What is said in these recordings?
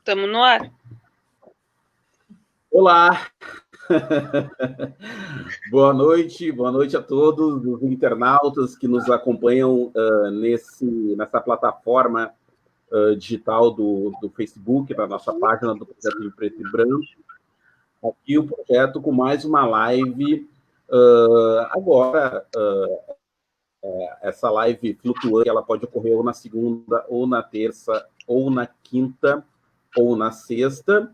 Estamos no ar. Olá! Boa noite a todos os internautas que nos acompanham nessa plataforma digital do Facebook, na nossa página do Projeto em Preto e Branco. Aqui o projeto com mais uma live. Agora, essa live flutuante, ela pode ocorrer ou na segunda, ou na terça, ou na quinta, ou na sexta,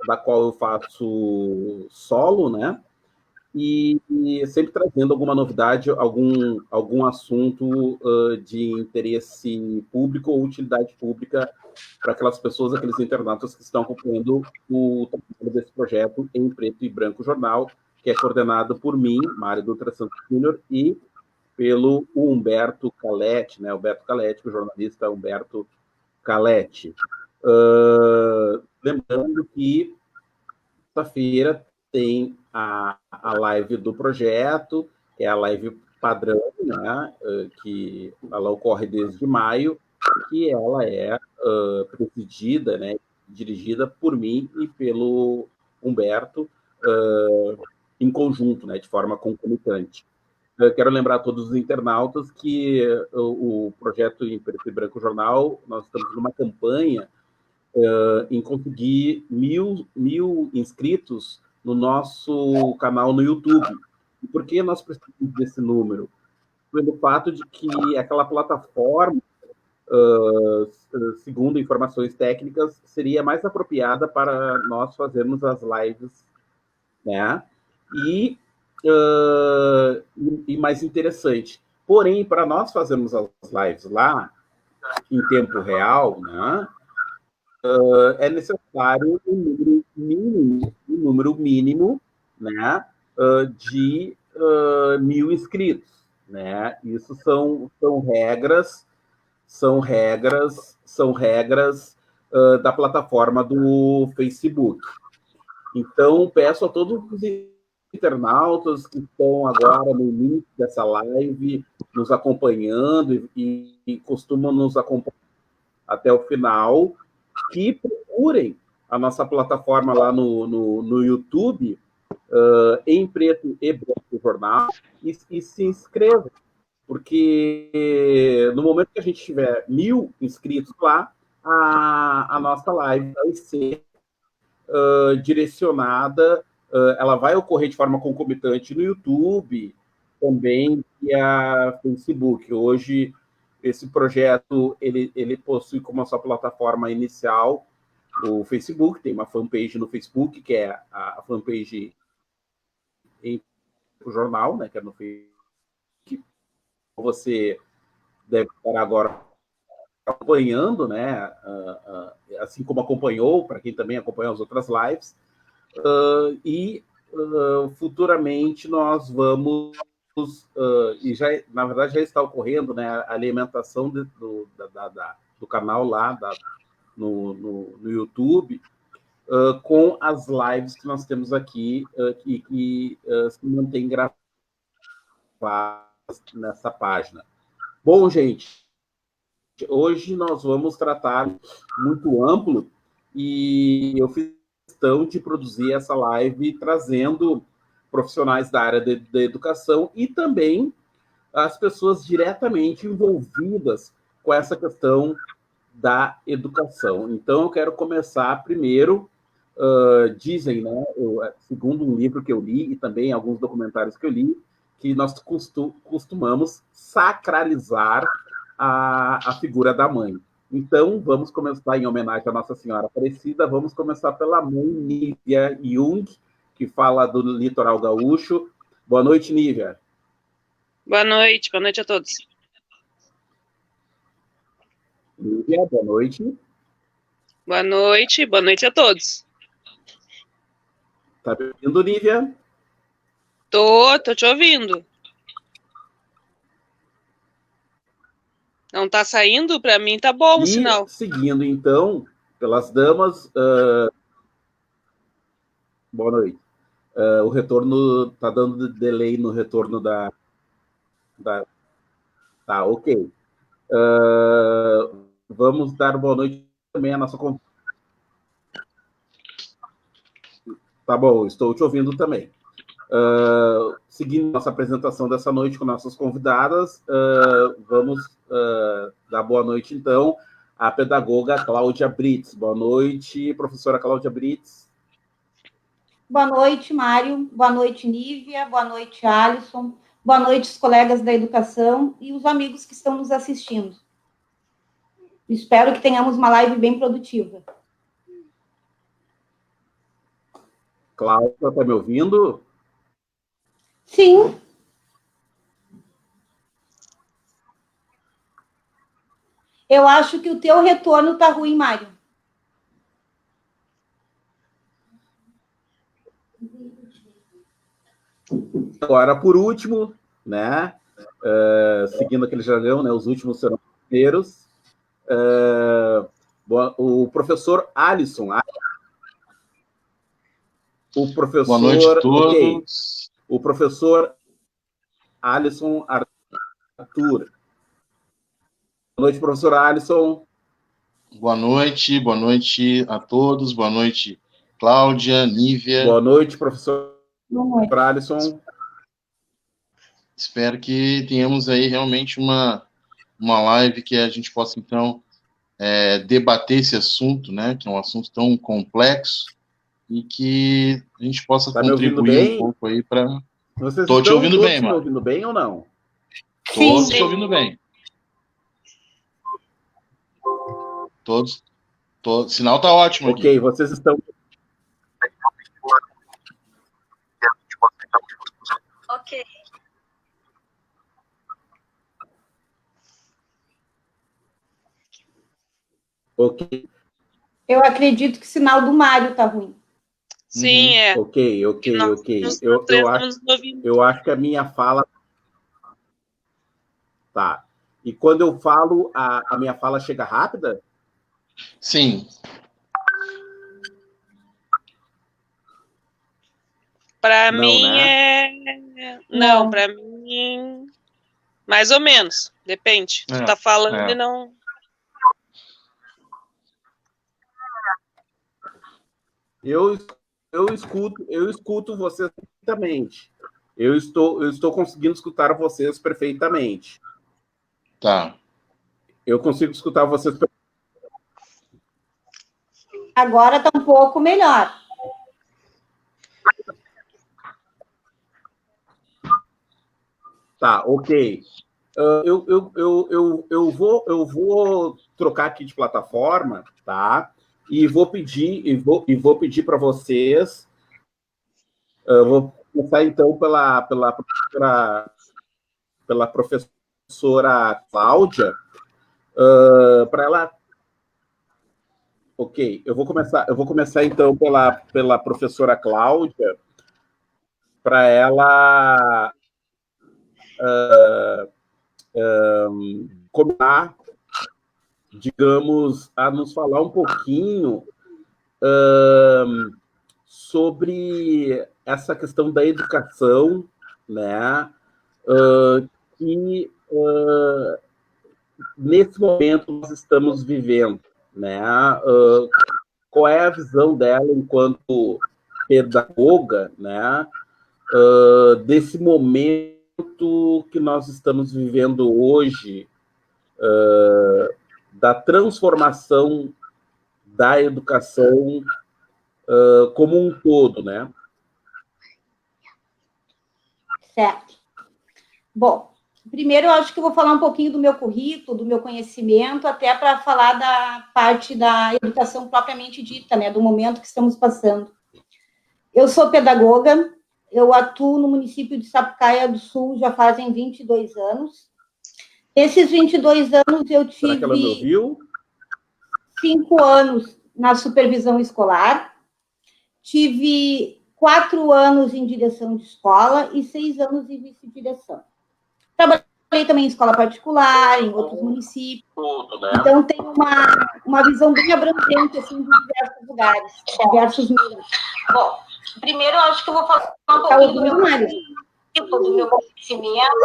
da qual eu faço solo, né? E sempre trazendo alguma novidade, algum assunto de interesse público ou utilidade pública para aquelas pessoas, aqueles internautas que estão acompanhando o trabalho desse projeto em Preto e Branco Jornal, que é coordenado por mim, Mário Dutra Santos Júnior, e pelo Humberto Caletti, né? Humberto Caletti, o jornalista Humberto Caletti. Lembrando que sexta-feira tem a live do projeto, que é a live padrão, né? Que ela ocorre desde maio, que ela é presidida, né? Dirigida por mim e pelo Humberto, em conjunto, né? De forma concomitante. Eu quero lembrar a todos os internautas que o projeto em Preto e Branco Jornal, nós estamos numa campanha em conseguir mil inscritos no nosso canal no YouTube. E por que nós precisamos desse número? Pelo fato de que aquela plataforma, segundo informações técnicas, seria mais apropriada para nós fazermos as lives, né? E mais interessante. Porém, para nós fazermos as lives lá, em tempo real, né? É necessário um número mínimo, né, de 1.000 inscritos, né? Isso são regras da plataforma do Facebook. Então, peço a todos os internautas que estão agora no início dessa live, nos acompanhando e costumam nos acompanhar até o final, que procurem a nossa plataforma lá no YouTube, em Preto e Branco Jornal, e se inscrevam, porque no momento que a gente tiver 1.000 inscritos lá, a nossa live vai ser direcionada, ela vai ocorrer de forma concomitante no YouTube, também via Facebook. Hoje, esse projeto ele possui como sua plataforma inicial o Facebook, tem uma fanpage no Facebook, que é a fanpage em jornal, né, que é no Facebook. Você deve estar agora acompanhando, né, assim como acompanhou, para quem também acompanhou as outras lives, e futuramente nós vamos, e já, na verdade já está ocorrendo, né, a alimentação do canal lá no YouTube, com as lives que nós temos aqui, que se mantém gravadas nessa página. Bom, gente, hoje nós vamos tratar muito amplo, e eu fiz questão de produzir essa live trazendo profissionais da área da educação e também as pessoas diretamente envolvidas com essa questão da educação. Então, eu quero começar primeiro, dizem, né, segundo um livro que eu li e também alguns documentários que eu li, que nós costumamos sacralizar a figura da mãe. Então, vamos começar em homenagem à Nossa Senhora Aparecida. Vamos começar pela mãe Nívia Jung, que fala do litoral gaúcho. Boa noite, Nívia. Boa noite a todos. Nívia, boa noite. Boa noite a todos. Tá me ouvindo, Nívia? Tô te ouvindo. Não tá saindo? Para mim tá bom o sinal. Seguindo, então, pelas damas, boa noite. O retorno está dando delay no retorno da. Tá, ok. Vamos dar boa noite também a nossa convidada. Tá bom, estou te ouvindo também. Seguindo nossa apresentação dessa noite com nossas convidadas, vamos dar boa noite, então, à pedagoga Cláudia Brits. Boa noite, professora Cláudia Brits. Boa noite, Mário. Boa noite, Nívia. Boa noite, Alisson. Boa noite, os colegas da educação e os amigos que estão nos assistindo. Espero que tenhamos uma live bem produtiva. Cláudia, está me ouvindo? Sim. Eu acho que o teu retorno está ruim, Mário. Agora, por último, né, seguindo aquele jargão, né, os últimos serão os primeiros, o professor Alisson. O professor, boa noite a todos. Okay, o professor Alisson Arthur. Boa noite, professor Alisson. Boa noite a todos. Boa noite, Cláudia, Nívia. Boa noite, professor Alisson. Espero que tenhamos aí realmente uma live que a gente possa, então, debater esse assunto, né, que é um assunto tão complexo, e que a gente possa contribuir um pouco aí para... Estou te ouvindo bem, mano. Estão ouvindo bem ou não? Estou te ouvindo bem. Todos. Sinal está ótimo aqui. Ok, vocês estão... Ok. Ok. Eu acredito que o sinal do Mário está ruim. Sim, é. Ok. Eu acho que a minha fala... Tá. E quando eu falo, a minha fala chega rápida? Sim. Para mim, né? Não, para mim... Mais ou menos. Depende. Tu tá falando e não... Eu escuto vocês perfeitamente. Eu estou conseguindo escutar vocês perfeitamente. Tá. Eu consigo escutar vocês perfeitamente. Agora está um pouco melhor. Tá, ok. Eu vou trocar aqui de plataforma, tá? E vou pedir para vocês. Vou começar então pela professora Cláudia, para ela. Ok, eu vou começar então pela professora Cláudia, para ela começar, digamos, a nos falar um pouquinho sobre essa questão da educação, né? Que nesse momento nós estamos vivendo, né? Qual é a visão dela enquanto pedagoga, né? Desse momento que nós estamos vivendo hoje, da transformação da educação como um todo, né? Certo. Bom, primeiro eu acho que eu vou falar um pouquinho do meu currículo, do meu conhecimento, até para falar da parte da educação propriamente dita, né, do momento que estamos passando. Eu sou pedagoga, eu atuo no município de Sapucaia do Sul já fazem 22 anos. Esses 22 anos eu tive... Será que ela me ouviu? 5 anos na supervisão escolar, tive 4 anos em direção de escola e 6 anos em vice-direção. Trabalhei também em escola particular, em outros municípios. Então, tenho uma visão bem abrangente, assim, de diversos lugares, diversos meios. Bom, primeiro, eu acho que eu vou falar um pouquinho do meu conhecimento.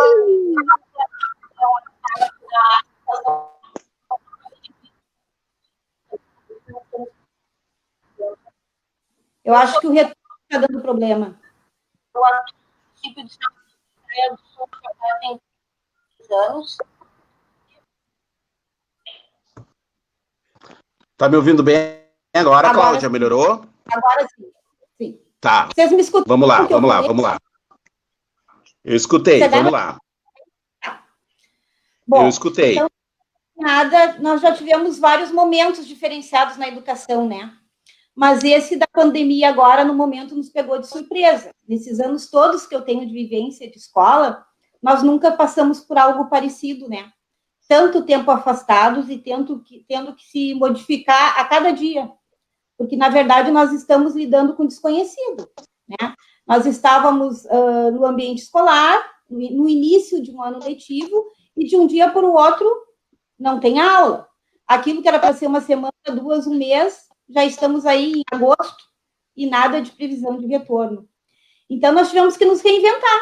Eu acho que o retorno está dando problema. Eu acho que o tipo de tem 10 anos. Tá me ouvindo bem agora, Cláudia? Melhorou? Agora sim. Sim. Tá. Vocês me escutam? Vamos lá. Eu escutei, vamos lá. Bom, eu escutei. Então, nós já tivemos vários momentos diferenciados na educação, né? Mas esse da pandemia agora, no momento, nos pegou de surpresa. Nesses anos todos que eu tenho de vivência de escola, nós nunca passamos por algo parecido, né? Tanto tempo afastados e tendo que se modificar a cada dia. Porque, na verdade, nós estamos lidando com desconhecido, né? Nós estávamos no ambiente escolar, no início de um ano letivo, e de um dia para o outro não tem aula. Aquilo que era para ser uma semana, 2, um mês, já estamos aí em agosto e nada de previsão de retorno. Então, nós tivemos que nos reinventar,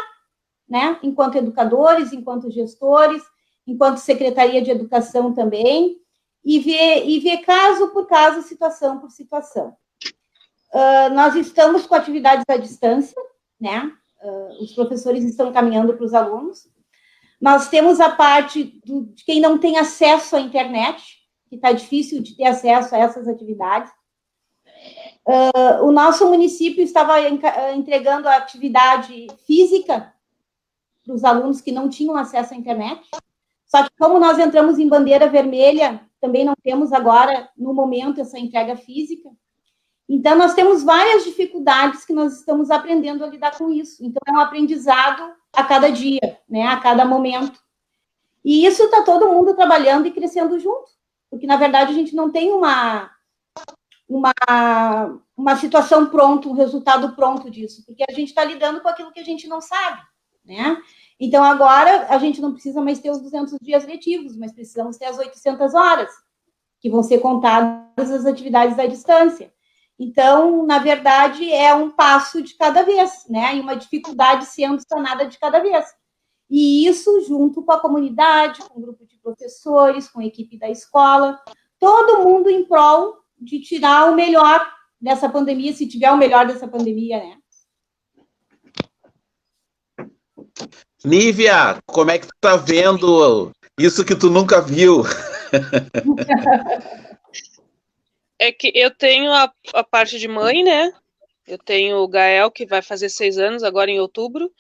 né? Enquanto educadores, enquanto gestores, enquanto Secretaria de Educação também, e ver caso por caso, situação por situação. Nós estamos com atividades à distância, né? Os professores estão encaminhando para os alunos. Nós temos a parte de quem não tem acesso à internet, que está difícil de ter acesso a essas atividades. O nosso município estava entregando a atividade física para os alunos que não tinham acesso à internet. Só que como nós entramos em bandeira vermelha, também não temos agora, no momento, essa entrega física. Então, nós temos várias dificuldades que nós estamos aprendendo a lidar com isso. Então, é um aprendizado a cada dia, né? A cada momento. E isso está todo mundo trabalhando e crescendo junto. Porque, na verdade, a gente não tem uma situação pronta, um resultado pronto disso. Porque a gente está lidando com aquilo que a gente não sabe, né? Então, agora, a gente não precisa mais ter os 200 dias letivos, mas precisamos ter as 800 horas, que vão ser contadas as atividades à distância. Então, na verdade, é um passo de cada vez, né? E uma dificuldade sendo sanada de cada vez. E isso junto com a comunidade, com o grupo de professores, com a equipe da escola, todo mundo em prol de tirar o melhor dessa pandemia, se tiver o melhor dessa pandemia, né? Nívia, como é que tu tá vendo isso que tu nunca viu? É que eu tenho a parte de mãe, né? Eu tenho o Gael, que vai fazer 6 anos agora em outubro,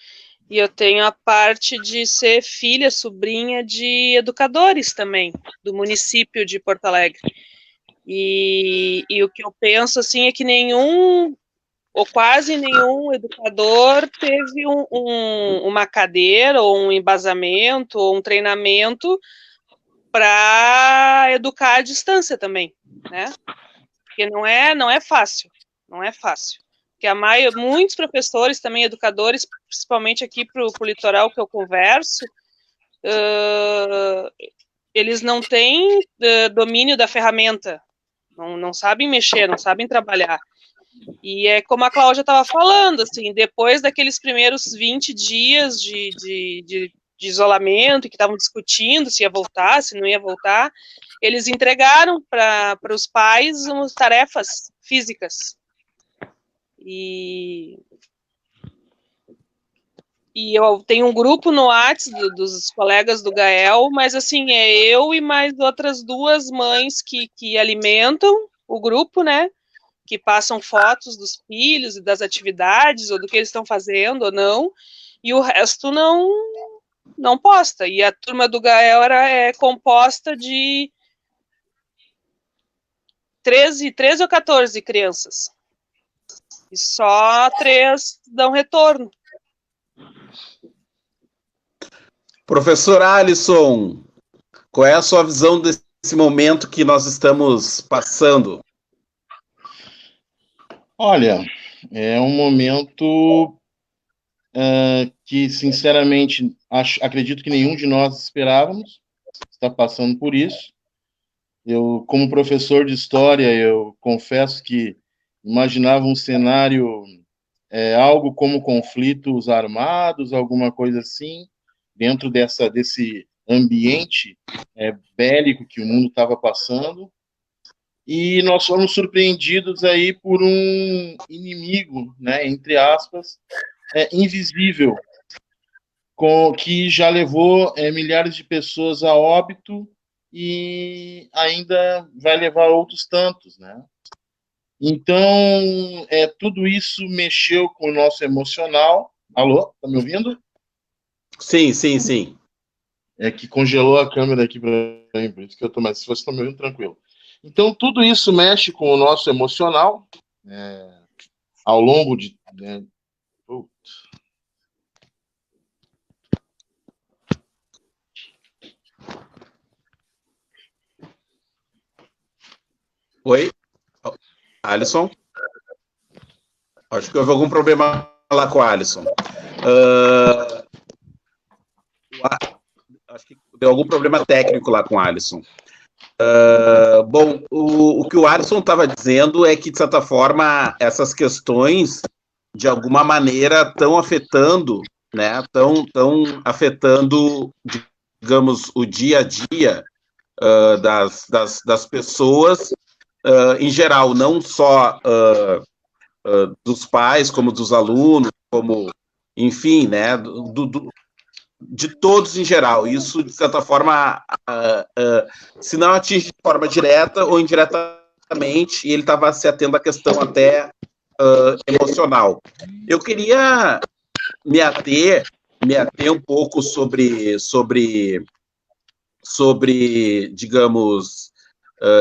e eu tenho a parte de ser filha, sobrinha de educadores também, do município de Porto Alegre. E o que eu penso, assim, é que nenhum, ou quase nenhum educador teve uma cadeira, ou um embasamento, ou um treinamento para educar à distância também, né? Porque não é fácil, não é fácil. Porque muitos professores, também educadores, principalmente aqui para o litoral que eu converso, eles não têm domínio da ferramenta, não sabem mexer, não sabem trabalhar. E é como a Cláudia estava falando, assim, depois daqueles primeiros 20 dias de isolamento, que estavam discutindo se ia voltar, se não ia voltar, eles entregaram para os pais umas tarefas físicas. E eu tenho um grupo no WhatsApp dos colegas do Gael, mas assim, é eu e mais outras 2 mães que alimentam o grupo, né? Que passam fotos dos filhos e das atividades, ou do que eles estão fazendo ou não, e o resto não posta. E a turma do Gael é composta de 13 ou 14 crianças. E só 3 dão retorno. Professor Alisson, qual é a sua visão desse momento que nós estamos passando? Olha, é um momento que, sinceramente, acredito que nenhum de nós esperávamos estar passando por isso. Eu, como professor de história, eu confesso que imaginava um cenário, algo como conflitos armados, alguma coisa assim, dentro desse ambiente bélico que o mundo estava passando. e nós fomos surpreendidos aí por um inimigo, né, entre aspas, invisível, que já levou milhares de pessoas a óbito e ainda vai levar outros tantos, né? Então, tudo isso mexeu com o nosso emocional. Alô, tá me ouvindo? Sim, sim, sim. É que congelou a câmera aqui para mim, por isso que eu tô, mas se você está me ouvindo, tranquilo. Então, tudo isso mexe com o nosso emocional ao longo de... Né, Oi, Alisson? Acho que houve algum problema lá com o Alisson. Acho que deu algum problema técnico lá com o Alisson. Bom, o que o Alisson estava dizendo é que, de certa forma, essas questões, de alguma maneira, estão afetando, né? Estão afetando, digamos, o dia a dia das pessoas, em geral, não só dos pais, como dos alunos, como, enfim, né? De todos em geral. Isso, de certa forma, se não atinge de forma direta ou indiretamente, e ele estava se atendo à questão até emocional. Eu queria me ater um pouco sobre digamos,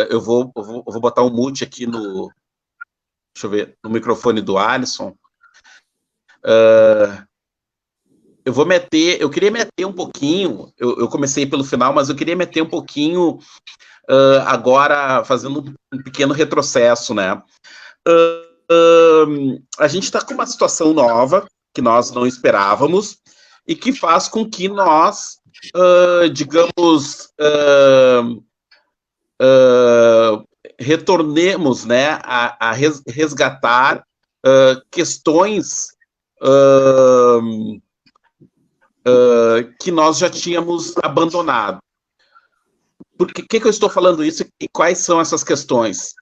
eu vou botar um mute aqui no, deixa eu ver, no microfone do Alisson. Eu queria meter um pouquinho, eu comecei pelo final, mas eu queria meter um pouquinho agora, fazendo um pequeno retrocesso, né? A gente está com uma situação nova, que nós não esperávamos, e que faz com que nós, digamos, retornemos, né, a resgatar questões que nós já tínhamos abandonado. Por que eu estou falando isso e quais são essas questões?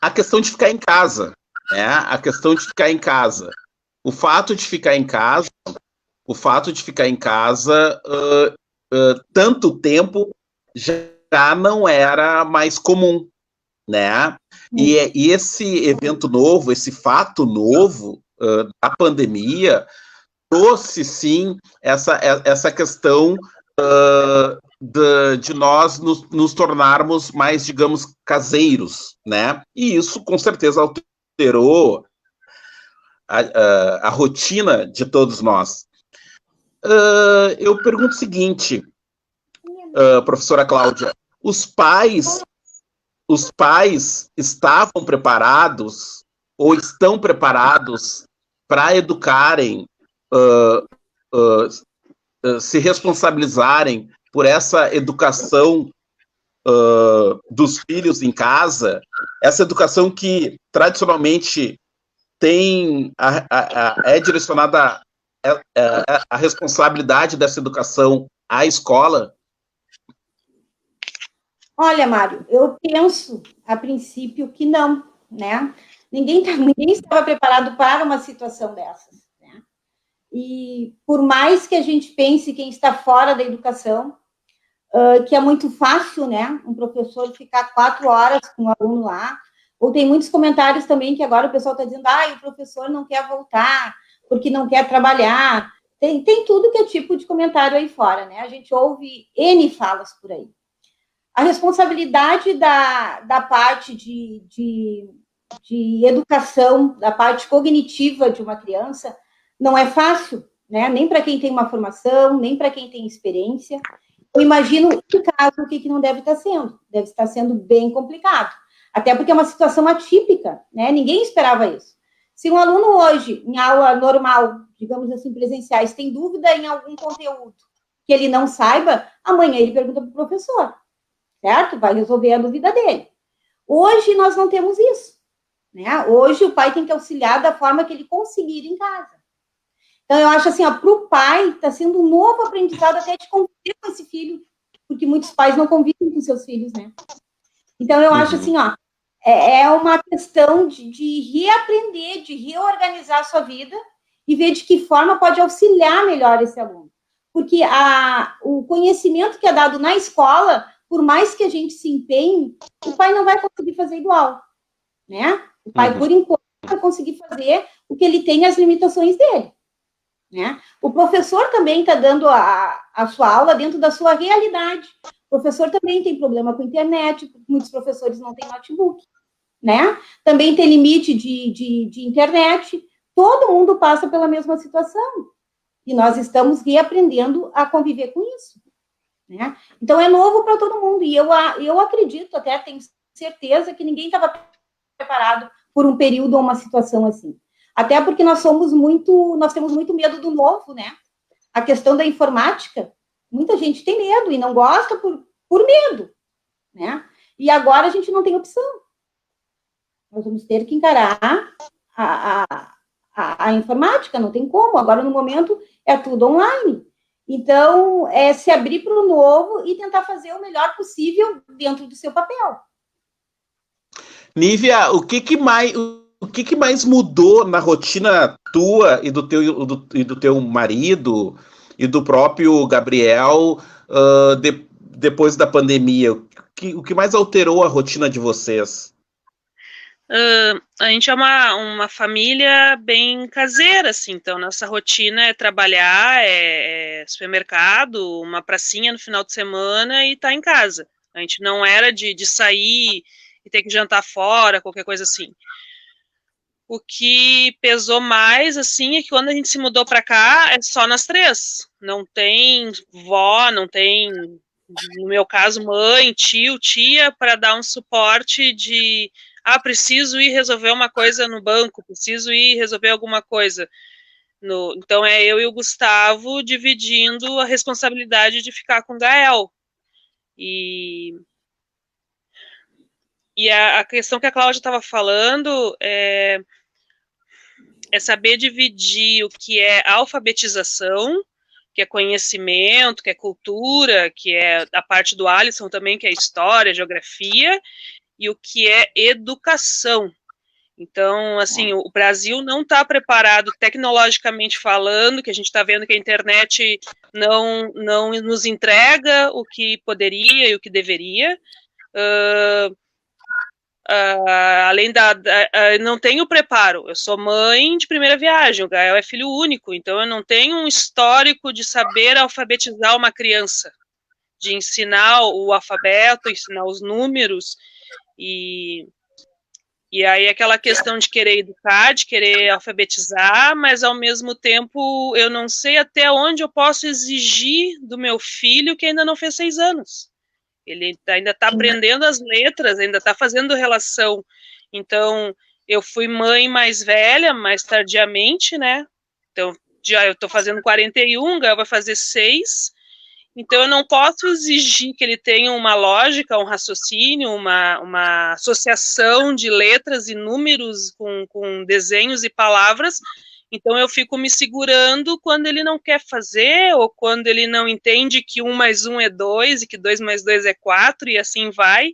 A questão de ficar em casa, né? A questão de ficar em casa. O fato de ficar em casa, tanto tempo já não era mais comum, né? E esse evento novo, esse fato novo da pandemia, trouxe, sim, essa questão de nós nos tornarmos mais, digamos, caseiros, né? E isso, com certeza, alterou a rotina de todos nós. Eu pergunto o seguinte, professora Cláudia, os pais estavam preparados ou estão preparados para educarem, se responsabilizarem por essa educação dos filhos em casa, essa educação que tradicionalmente é direcionada a responsabilidade dessa educação à escola? Olha, Mário, eu penso, a princípio, que não, né? Ninguém estava preparado para uma situação dessas, né? E por mais que a gente pense quem está fora da educação, que é muito fácil, né? Um professor ficar 4 horas com um aluno lá, ou tem muitos comentários também que agora o pessoal está dizendo, o professor não quer voltar, porque não quer trabalhar. Tem tudo que é tipo de comentário aí fora, né? A gente ouve N falas por aí. A responsabilidade da parte de educação, da parte cognitiva de uma criança, não é fácil, né? Nem para quem tem uma formação, nem para quem tem experiência. Eu imagino, no caso, o que não deve estar sendo. Deve estar sendo bem complicado. Até porque é uma situação atípica, né? Ninguém esperava isso. Se um aluno hoje, em aula normal, digamos assim, presenciais, tem dúvida em algum conteúdo que ele não saiba, amanhã ele pergunta para o professor, certo? Vai resolver a dúvida dele. Hoje nós não temos isso, né? Hoje o pai tem que auxiliar da forma que ele conseguir em casa. Então, eu acho assim, para o pai, está sendo um novo aprendizado até de conviver com esse filho, porque muitos pais não convivem com seus filhos, né? Então, eu acho assim, ó, é uma questão de reaprender, de reorganizar a sua vida e ver de que forma pode auxiliar melhor esse aluno. Porque o conhecimento que é dado na escola, por mais que a gente se empenhe, o pai não vai conseguir fazer igual, né? O pai, por enquanto, vai conseguir fazer o que ele tem, as limitações dele, né? O professor também está dando a sua aula dentro da sua realidade. O professor também tem problema com a internet, muitos professores não têm notebook, né? Também tem limite de internet. Todo mundo passa pela mesma situação. E nós estamos reaprendendo a conviver com isso, né? Então, é novo para todo mundo. E eu acredito, até tenho certeza, que ninguém estava preparado por um período ou uma situação assim. Até porque nós temos muito medo do novo, né? A questão da informática, muita gente tem medo e não gosta por medo, né? E agora a gente não tem opção. Nós vamos ter que encarar a informática, não tem como. Agora, no momento, é tudo online. Então, é se abrir para o novo e tentar fazer o melhor possível dentro do seu papel. Nívia, o que mais mudou na rotina tua e do teu marido e do próprio Gabriel depois da pandemia? O que mais alterou a rotina de vocês? A gente é uma família bem caseira, assim, então nossa rotina é trabalhar, é supermercado, uma pracinha no final de semana e tá em casa. A gente não era de sair e ter que jantar fora, qualquer coisa assim. O que pesou mais, assim, é que quando a gente se mudou para cá, é só nós três. Não tem vó, não tem, no meu caso, mãe, tio, tia, para dar um suporte de... preciso ir resolver uma coisa no banco, preciso ir resolver alguma coisa. Então, é eu e o Gustavo dividindo a responsabilidade de ficar com o Gael. E a questão que a Cláudia estava falando é saber dividir o que é alfabetização, que é conhecimento, que é cultura, que é a parte do Alisson também, que é história, geografia, e o que é educação. Então, assim, o Brasil não está preparado tecnologicamente falando, que a gente está vendo que a internet não nos entrega o que poderia e o que deveria. Além não tenho preparo, eu sou mãe de primeira viagem, o Gael é filho único, então eu não tenho um histórico de saber alfabetizar uma criança, de ensinar o alfabeto, ensinar os números, e aí aquela questão de querer educar, de querer alfabetizar, mas ao mesmo tempo eu não sei até onde eu posso exigir do meu filho que ainda não fez 6 anos. Ele ainda está aprendendo as letras, ainda está fazendo relação. Então, eu fui mãe mais velha, mais tardiamente, né? Então, já eu estou fazendo 41, Gael vai fazer 6. Então, eu não posso exigir que ele tenha uma lógica, um raciocínio, uma associação de letras e números com desenhos e palavras. Então, eu fico me segurando quando ele não quer fazer, ou quando ele não entende que 1 mais 1 é 2, e que 2 mais 2 é 4, e assim vai.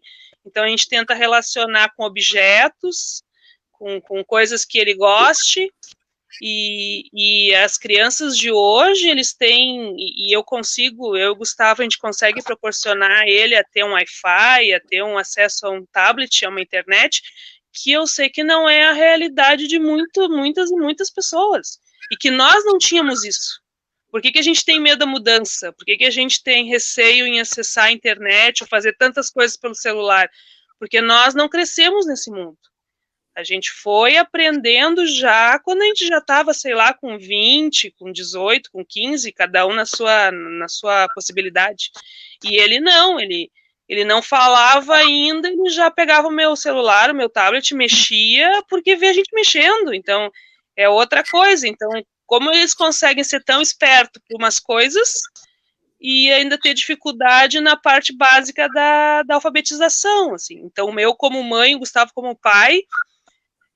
Então, a gente tenta relacionar com objetos, com coisas que ele goste, e as crianças de hoje, eles têm, e eu e o Gustavo, a gente consegue proporcionar ele a ter um Wi-Fi, a ter um acesso a um tablet, a uma internet, que eu sei que não é a realidade de muitas pessoas, e que nós não tínhamos isso. Por que a gente tem medo da mudança? Por que a gente tem receio em acessar a internet ou fazer tantas coisas pelo celular? Porque nós não crescemos nesse mundo. A gente foi aprendendo já quando a gente já estava, sei lá, com 20, com 18, com 15, cada um na sua possibilidade. E ele não, ele não falava ainda, ele já pegava o meu celular, o meu tablet, mexia, porque vê a gente mexendo. Então, é outra coisa. Então, como eles conseguem ser tão espertos por umas coisas e ainda ter dificuldade na parte básica da alfabetização, assim. Então, o meu como mãe, o Gustavo como pai,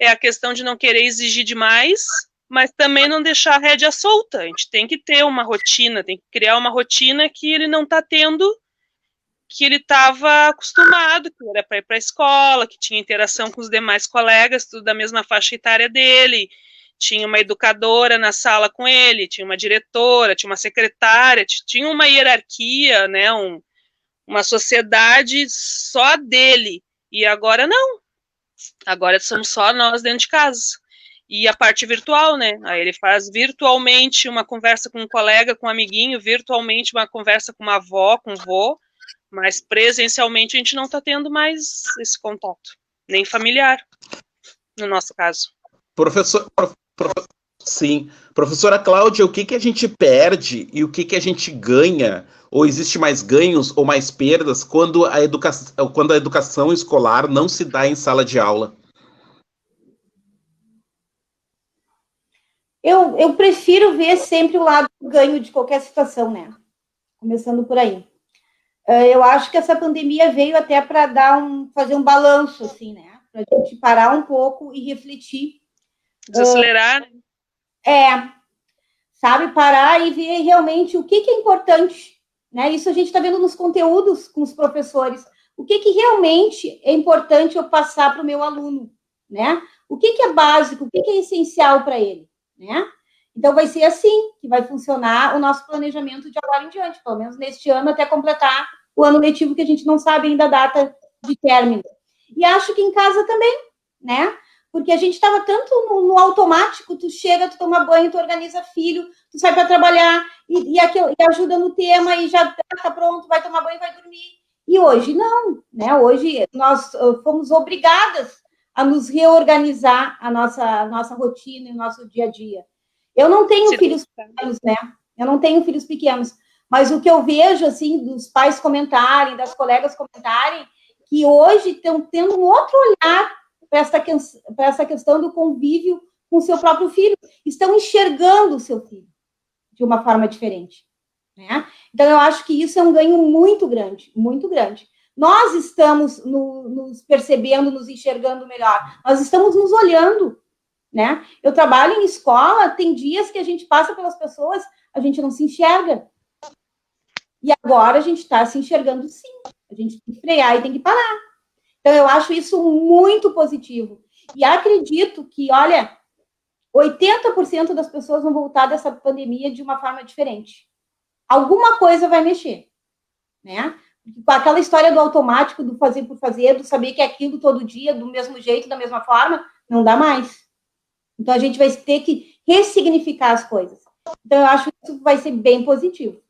é a questão de não querer exigir demais, mas também não deixar a rédea solta. A gente tem que ter uma rotina, tem que criar uma rotina que ele não está tendo, que ele estava acostumado, que era para ir para a escola, que tinha interação com os demais colegas, tudo da mesma faixa etária dele, tinha uma educadora na sala com ele, tinha uma diretora, tinha uma secretária, tinha uma hierarquia, né, uma sociedade só dele, e agora não, agora somos só nós dentro de casa. E a parte virtual, né? Aí ele faz virtualmente uma conversa com um colega, com um amiguinho, virtualmente uma conversa com uma avó, com um vô, mas presencialmente a gente não está tendo mais esse contato, nem familiar, no nosso caso. Sim. Professora Cláudia, o que, que a gente perde e o que, que a gente ganha? Ou existe mais ganhos ou mais perdas quando a educação escolar não se dá em sala de aula? Eu prefiro ver sempre o lado do ganho de qualquer situação, né? Começando por aí. Eu acho que essa pandemia veio até para fazer um balanço, assim, né? Para a gente parar um pouco e refletir. Desacelerar. Sabe? Parar e ver realmente o que é importante, né? Isso a gente está vendo nos conteúdos com os professores. O que realmente é importante eu passar para o meu aluno, né? O que é básico, o que é essencial para ele, né? Então, vai ser assim que vai funcionar o nosso planejamento de agora em diante, pelo menos neste ano, até completar o ano letivo, que a gente não sabe ainda a data de término. E acho que em casa também, né? Porque a gente estava tanto no automático, tu chega, tu toma banho, tu organiza filho, tu sai para trabalhar e ajuda no tema e já está pronto, vai tomar banho, vai dormir. E hoje não, né? Hoje nós fomos obrigadas a nos reorganizar a nossa rotina e o nosso dia a dia. Eu não tenho filhos pequenos, né? Eu não tenho filhos pequenos, mas o que eu vejo, assim, dos pais comentarem, das colegas comentarem, que hoje estão tendo um outro olhar para essa questão do convívio com o seu próprio filho. Estão enxergando o seu filho de uma forma diferente, né? Então, eu acho que isso é um ganho muito grande, muito grande. Nós estamos nos percebendo, nos enxergando melhor. Nós estamos nos olhando, né? Eu trabalho em escola, tem dias que a gente passa pelas pessoas, a gente não se enxerga. E agora a gente está se enxergando sim. A gente tem que frear e tem que parar. Então, eu acho isso muito positivo. E acredito que, olha, 80% das pessoas vão voltar dessa pandemia de uma forma diferente. Alguma coisa vai mexer, né? Com aquela história do automático, do fazer por fazer, do saber que é aquilo todo dia, do mesmo jeito, da mesma forma, não dá mais. Então, a gente vai ter que ressignificar as coisas. Então, eu acho que isso vai ser bem positivo.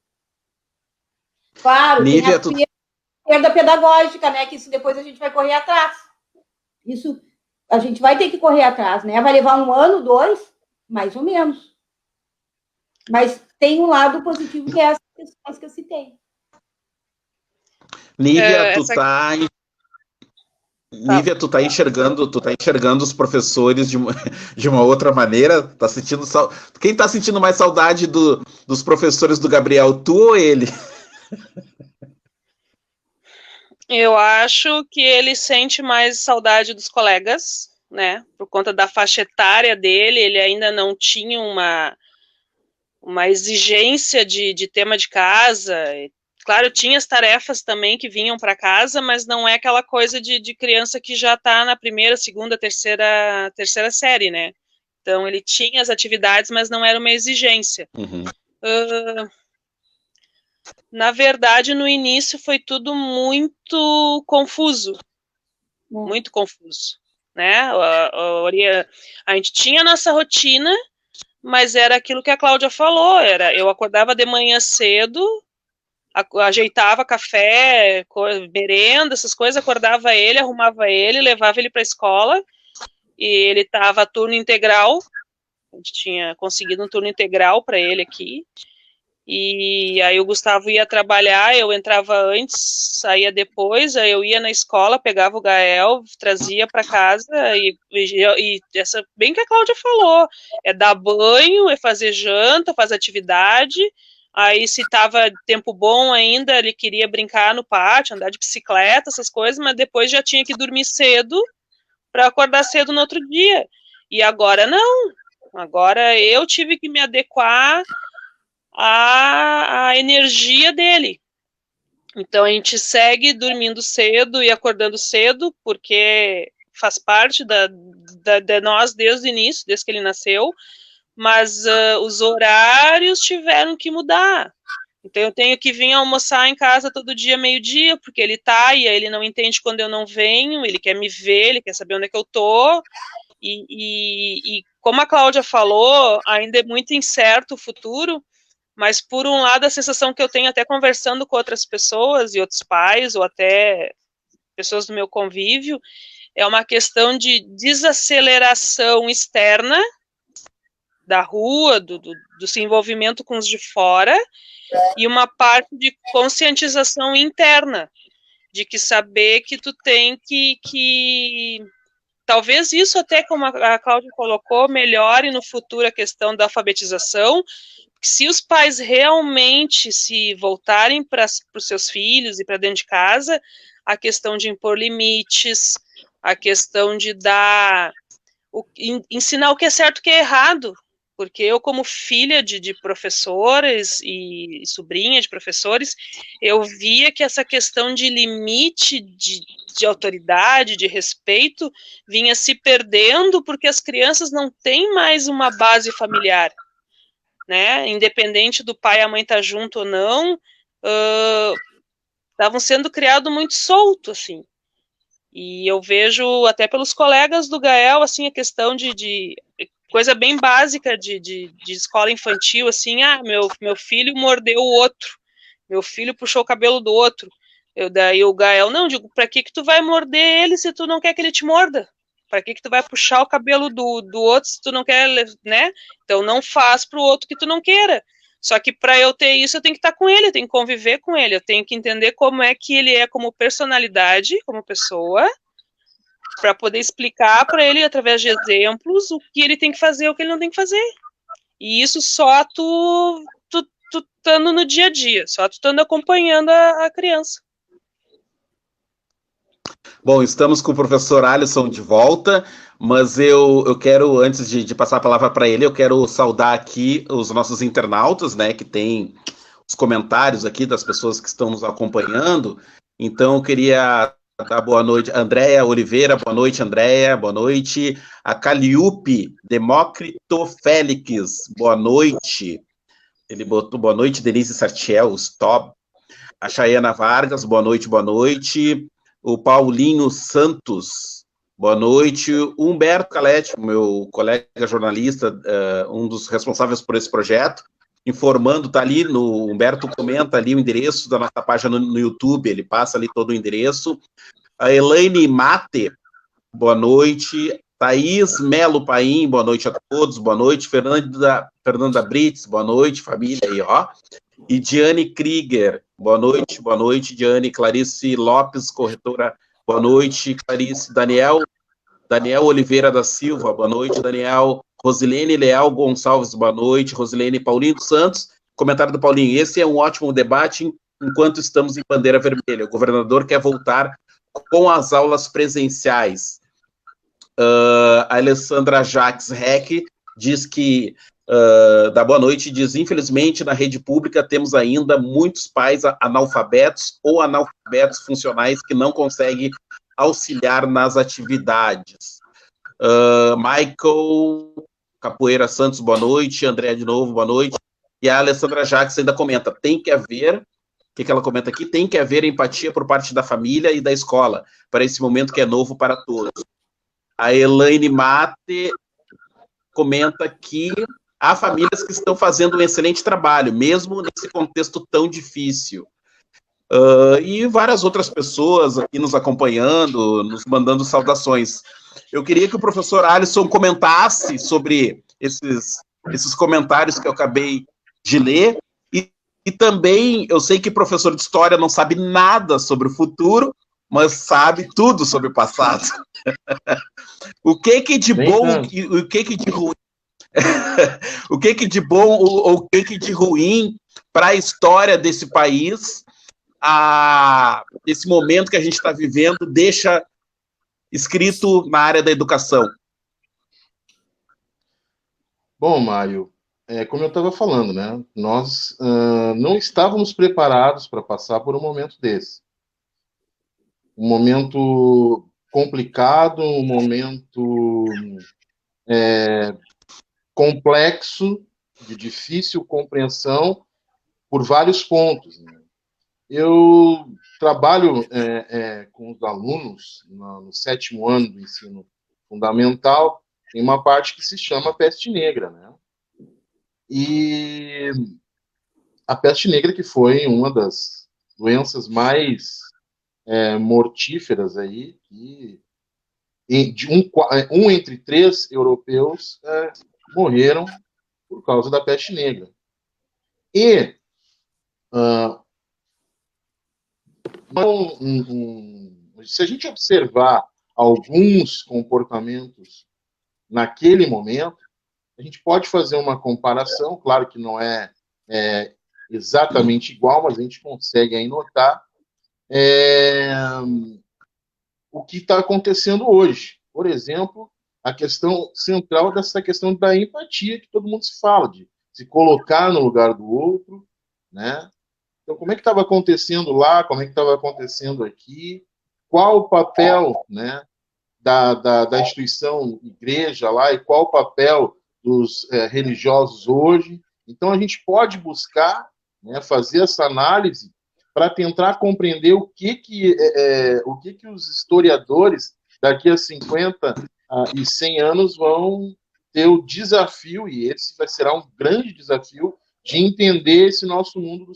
Claro, Nívia, tem a perda pedagógica, né? Que isso depois a gente vai correr atrás. Isso a gente vai ter que correr atrás, né? Vai levar 1 ano, 2, mais ou menos. Mas tem um lado positivo, que é essas questões que eu citei. Nívia, tu tá enxergando os professores de uma outra maneira? Tá sentindo Quem tá sentindo mais saudade dos professores do Gabriel, tu ou ele? Eu acho que ele sente mais saudade dos colegas, né? Por conta da faixa etária dele, ele ainda não tinha uma exigência de tema de casa. Claro, tinha as tarefas também que vinham para casa, mas não é aquela coisa de criança que já está na primeira, segunda, terceira série, né? Então, ele tinha as atividades, mas não era uma exigência. Uhum. Na verdade, no início foi tudo muito confuso. Muito confuso, né? A gente tinha a nossa rotina, mas era aquilo que a Cláudia falou, eu acordava de manhã cedo, ajeitava café, merenda, essas coisas, acordava ele, arrumava ele, levava ele para a escola, e ele estava turno integral, a gente tinha conseguido um turno integral para ele aqui, e aí o Gustavo ia trabalhar, eu entrava antes, saía depois, aí eu ia na escola, pegava o Gael, trazia para casa, e essa, bem que a Cláudia falou, é dar banho, é fazer janta, fazer atividade, aí se estava tempo bom ainda, ele queria brincar no pátio, andar de bicicleta, essas coisas, mas depois já tinha que dormir cedo, para acordar cedo no outro dia, e agora não, agora eu tive que me adequar a energia dele, Então, a gente segue dormindo cedo e acordando cedo, porque faz parte de nós desde o início, desde que ele nasceu, mas os horários tiveram que mudar. Então, eu tenho que vir almoçar em casa todo dia, meio-dia, porque ele tá, e aí ele não entende quando eu não venho, ele quer me ver, ele quer saber onde é que eu tô, e como a Cláudia falou, ainda é muito incerto o futuro, mas, por um lado, a sensação que eu tenho até conversando com outras pessoas e outros pais, ou até pessoas do meu convívio, é uma questão de desaceleração externa da rua, do seu envolvimento com os de fora, e uma parte de conscientização interna, de que saber que tu tem que talvez isso até, como a Cláudia colocou, melhore no futuro a questão da alfabetização, se os pais realmente se voltarem para os seus filhos e para dentro de casa, a questão de impor limites, a questão de ensinar o que é certo e o que é errado, porque eu, como filha de professores e sobrinha de professores, eu via que essa questão de limite, de autoridade, de respeito, vinha se perdendo porque as crianças não têm mais uma base familiar, né? Independente do pai e a mãe estar junto ou não, estavam sendo criados muito solto, assim. E eu vejo até pelos colegas do Gael, assim, a questão de coisa bem básica de escola infantil, assim, meu filho mordeu o outro, meu filho puxou o cabelo do outro. Daí o Gael, não, digo, pra que tu vai morder ele se tu não quer que ele te morda? Pra que tu vai puxar o cabelo do outro se tu não quer, né? Então não faz pro outro que tu não queira. Só que para eu ter isso, eu tenho que estar com ele, eu tenho que conviver com ele, eu tenho que entender como é que ele é como personalidade, como pessoa, para poder explicar para ele, através de exemplos, o que ele tem que fazer e o que ele não tem que fazer. E isso só tu estando no dia a dia, só tu estando acompanhando a criança. Bom, estamos com o professor Alisson de volta, mas eu quero, antes de passar a palavra para ele, eu quero saudar aqui os nossos internautas, né, que tem os comentários aqui das pessoas que estão nos acompanhando. Então, eu queria dar boa noite, Andréia Oliveira, boa noite, Andréia, boa noite. A Calliope Demócrito Félix, boa noite. Ele botou boa noite, Denise Sartiel, Stop. A Chayana Vargas, boa noite, boa noite. O Paulinho Santos, boa noite. O Humberto Calete, meu colega jornalista, um dos responsáveis por esse projeto, informando, tá ali, o Humberto comenta ali o endereço da nossa página no YouTube, ele passa ali todo o endereço. A Elaine Mate, boa noite. Thaís Melo Paim, boa noite a todos, boa noite. Fernanda Brits, boa noite, família aí, ó. E Diane Krieger, boa noite, Diane. Clarice Lopes, corretora, boa noite, Clarice. Daniel Oliveira da Silva, boa noite, Daniel. Rosilene Leal Gonçalves, boa noite. Rosilene Paulinho dos Santos, comentário do Paulinho, esse é um ótimo debate enquanto estamos em bandeira vermelha. O governador quer voltar com as aulas presenciais. A Alessandra Jacques Heck diz que da boa noite, diz, infelizmente, na rede pública temos ainda muitos pais analfabetos ou analfabetos funcionais que não conseguem auxiliar nas atividades. Michael Capoeira Santos, boa noite. André, de novo, boa noite. E a Alessandra Jacques ainda comenta, tem que haver, o que ela comenta aqui? Tem que haver empatia por parte da família e da escola, para esse momento que é novo para todos. A Elaine Mate comenta que há famílias que estão fazendo um excelente trabalho, mesmo nesse contexto tão difícil. E várias outras pessoas aqui nos acompanhando, nos mandando saudações. Eu queria que o professor Alisson comentasse sobre esses comentários que eu acabei de ler, e também, eu sei que professor de história não sabe nada sobre o futuro, mas sabe tudo sobre o passado. O que de bom e o que de ruim? O que de bom ou o que de ruim para a história desse país, esse momento que a gente está vivendo, deixa escrito na área da educação? Bom, Mário, como eu estava falando, né? Nós não estávamos preparados para passar por um momento desse. Um momento complicado, um momento complexo, de difícil compreensão, por vários pontos, né? Eu trabalho com os alunos no 7º ano do ensino fundamental, em uma parte que se chama peste negra, né? E a peste negra, que foi uma das doenças mais mortíferas aí, e de um entre 3 europeus morreram por causa da peste negra. E se a gente observar alguns comportamentos naquele momento, a gente pode fazer uma comparação, claro que não é exatamente igual, mas a gente consegue aí notar o que está acontecendo hoje. Por exemplo, a questão central dessa questão da empatia, que todo mundo se fala, de se colocar no lugar do outro, né? Então, como é que estava acontecendo lá, como é que estava acontecendo aqui, qual o papel, né, da instituição igreja lá e qual o papel dos religiosos hoje. Então, a gente pode buscar, né, fazer essa análise para tentar compreender o que os historiadores daqui a 50 e 100 anos vão ter o desafio, e esse será um grande desafio, de entender esse nosso mundo do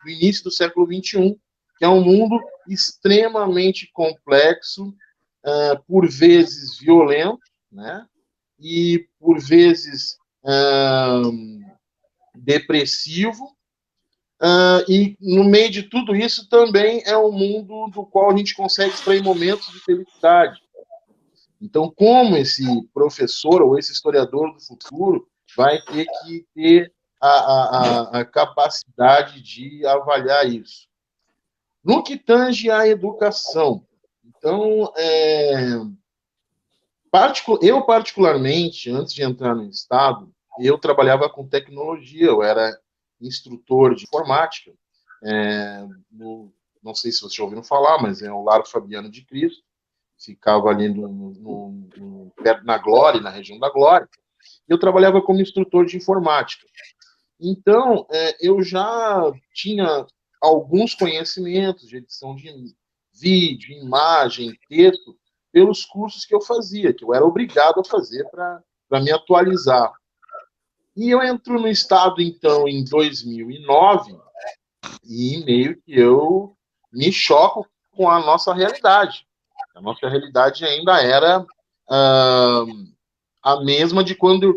início do século XXI, que é um mundo extremamente complexo, por vezes violento, né? E por vezes depressivo, e no meio de tudo isso também é um mundo do qual a gente consegue extrair momentos de felicidade. Então, como esse professor ou esse historiador do futuro vai ter que ter a capacidade de avaliar isso? No que tange à educação, então, eu particularmente, antes de entrar no Estado, eu trabalhava com tecnologia, eu era instrutor de informática, não sei se vocês já ouviram falar, mas é o Lar Fabiano de Cristo, ficava ali perto na Glória, na região da Glória, e eu trabalhava como instrutor de informática. Então, eu já tinha alguns conhecimentos de edição de vídeo, imagem, texto, pelos cursos que eu fazia, que eu era obrigado a fazer para me atualizar. E eu entro no Estado, então, em 2009, e meio que eu me choco com a nossa realidade. A nossa realidade ainda era a mesma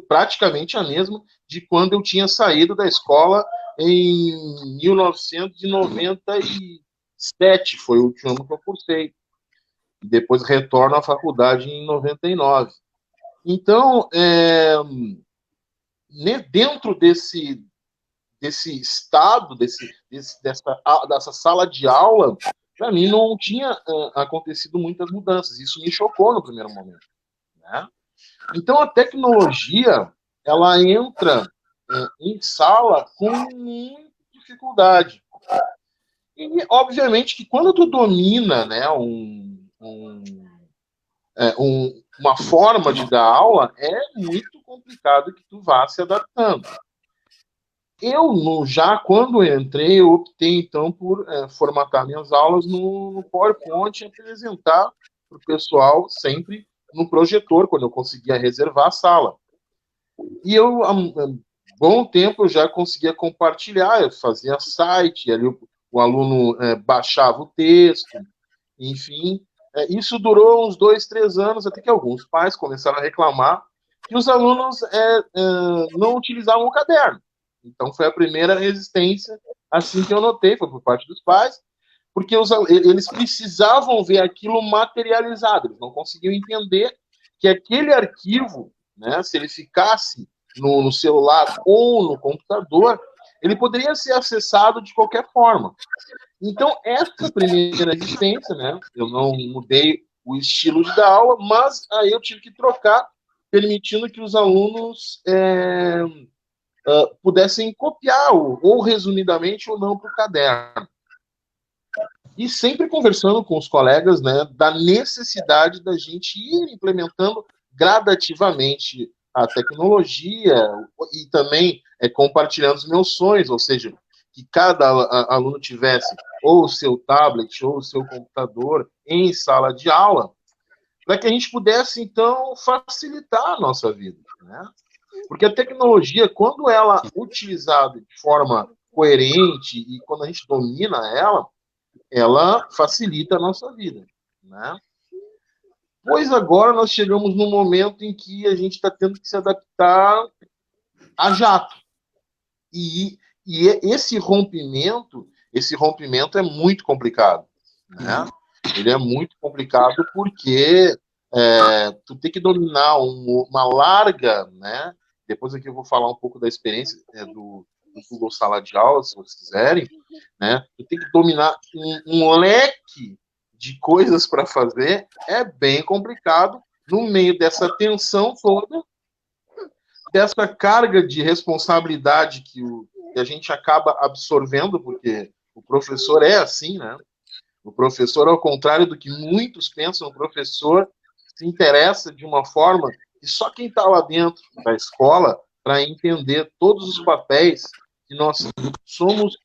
praticamente a mesma de quando eu tinha saído da escola em 1997, foi o último ano que eu cursei. E depois retorno à faculdade em 99. Então, dentro desse estado, dessa sala de aula, para mim não tinha acontecido muitas mudanças. Isso me chocou no primeiro momento, né? Então, a tecnologia, ela entra em sala com muita dificuldade. E, obviamente, que quando tu domina, né, uma forma de dar aula, é muito complicado que tu vá se adaptando. Quando eu entrei, eu optei, então, por formatar minhas aulas no PowerPoint e apresentar para o pessoal sempre no projetor, quando eu conseguia reservar a sala. E eu, há um bom tempo, eu já conseguia compartilhar, eu fazia site, ali o aluno baixava o texto, enfim. Isso durou uns 2, 3 anos, até que alguns pais começaram a reclamar que os alunos não utilizavam o caderno. Então, foi a primeira resistência, assim que eu notei, foi por parte dos pais, porque eles precisavam ver aquilo materializado, eles não conseguiam entender que aquele arquivo, né, se ele ficasse no celular ou no computador, ele poderia ser acessado de qualquer forma. Então, essa primeira resistência, né, eu não mudei o estilo de dar aula, mas aí eu tive que trocar, permitindo que os alunos pudessem copiar, ou resumidamente, ou não, para o caderno. E sempre conversando com os colegas, né, da necessidade da gente ir implementando gradativamente a tecnologia e também compartilhando os meus sonhos, ou seja, que cada aluno tivesse ou o seu tablet ou o seu computador em sala de aula, para que a gente pudesse, então, facilitar a nossa vida, né? Porque a tecnologia, quando ela é utilizada de forma coerente e quando a gente domina ela facilita a nossa vida, né? Pois agora nós chegamos num momento em que a gente está tendo que se adaptar a jato. E esse rompimento é muito complicado, né? Ele é muito complicado porque tu tem que dominar uma larga, né? Depois aqui eu vou falar um pouco da experiência do Google Sala de Aula, se vocês quiserem, né? Tu tem que dominar um leque de coisas para fazer, é bem complicado no meio dessa tensão toda, dessa carga de responsabilidade que a gente acaba absorvendo, porque o professor é assim, né? O professor, ao contrário do que muitos pensam, o professor se interessa de uma forma que só quem está lá dentro da escola para entender todos os papéis que nós somos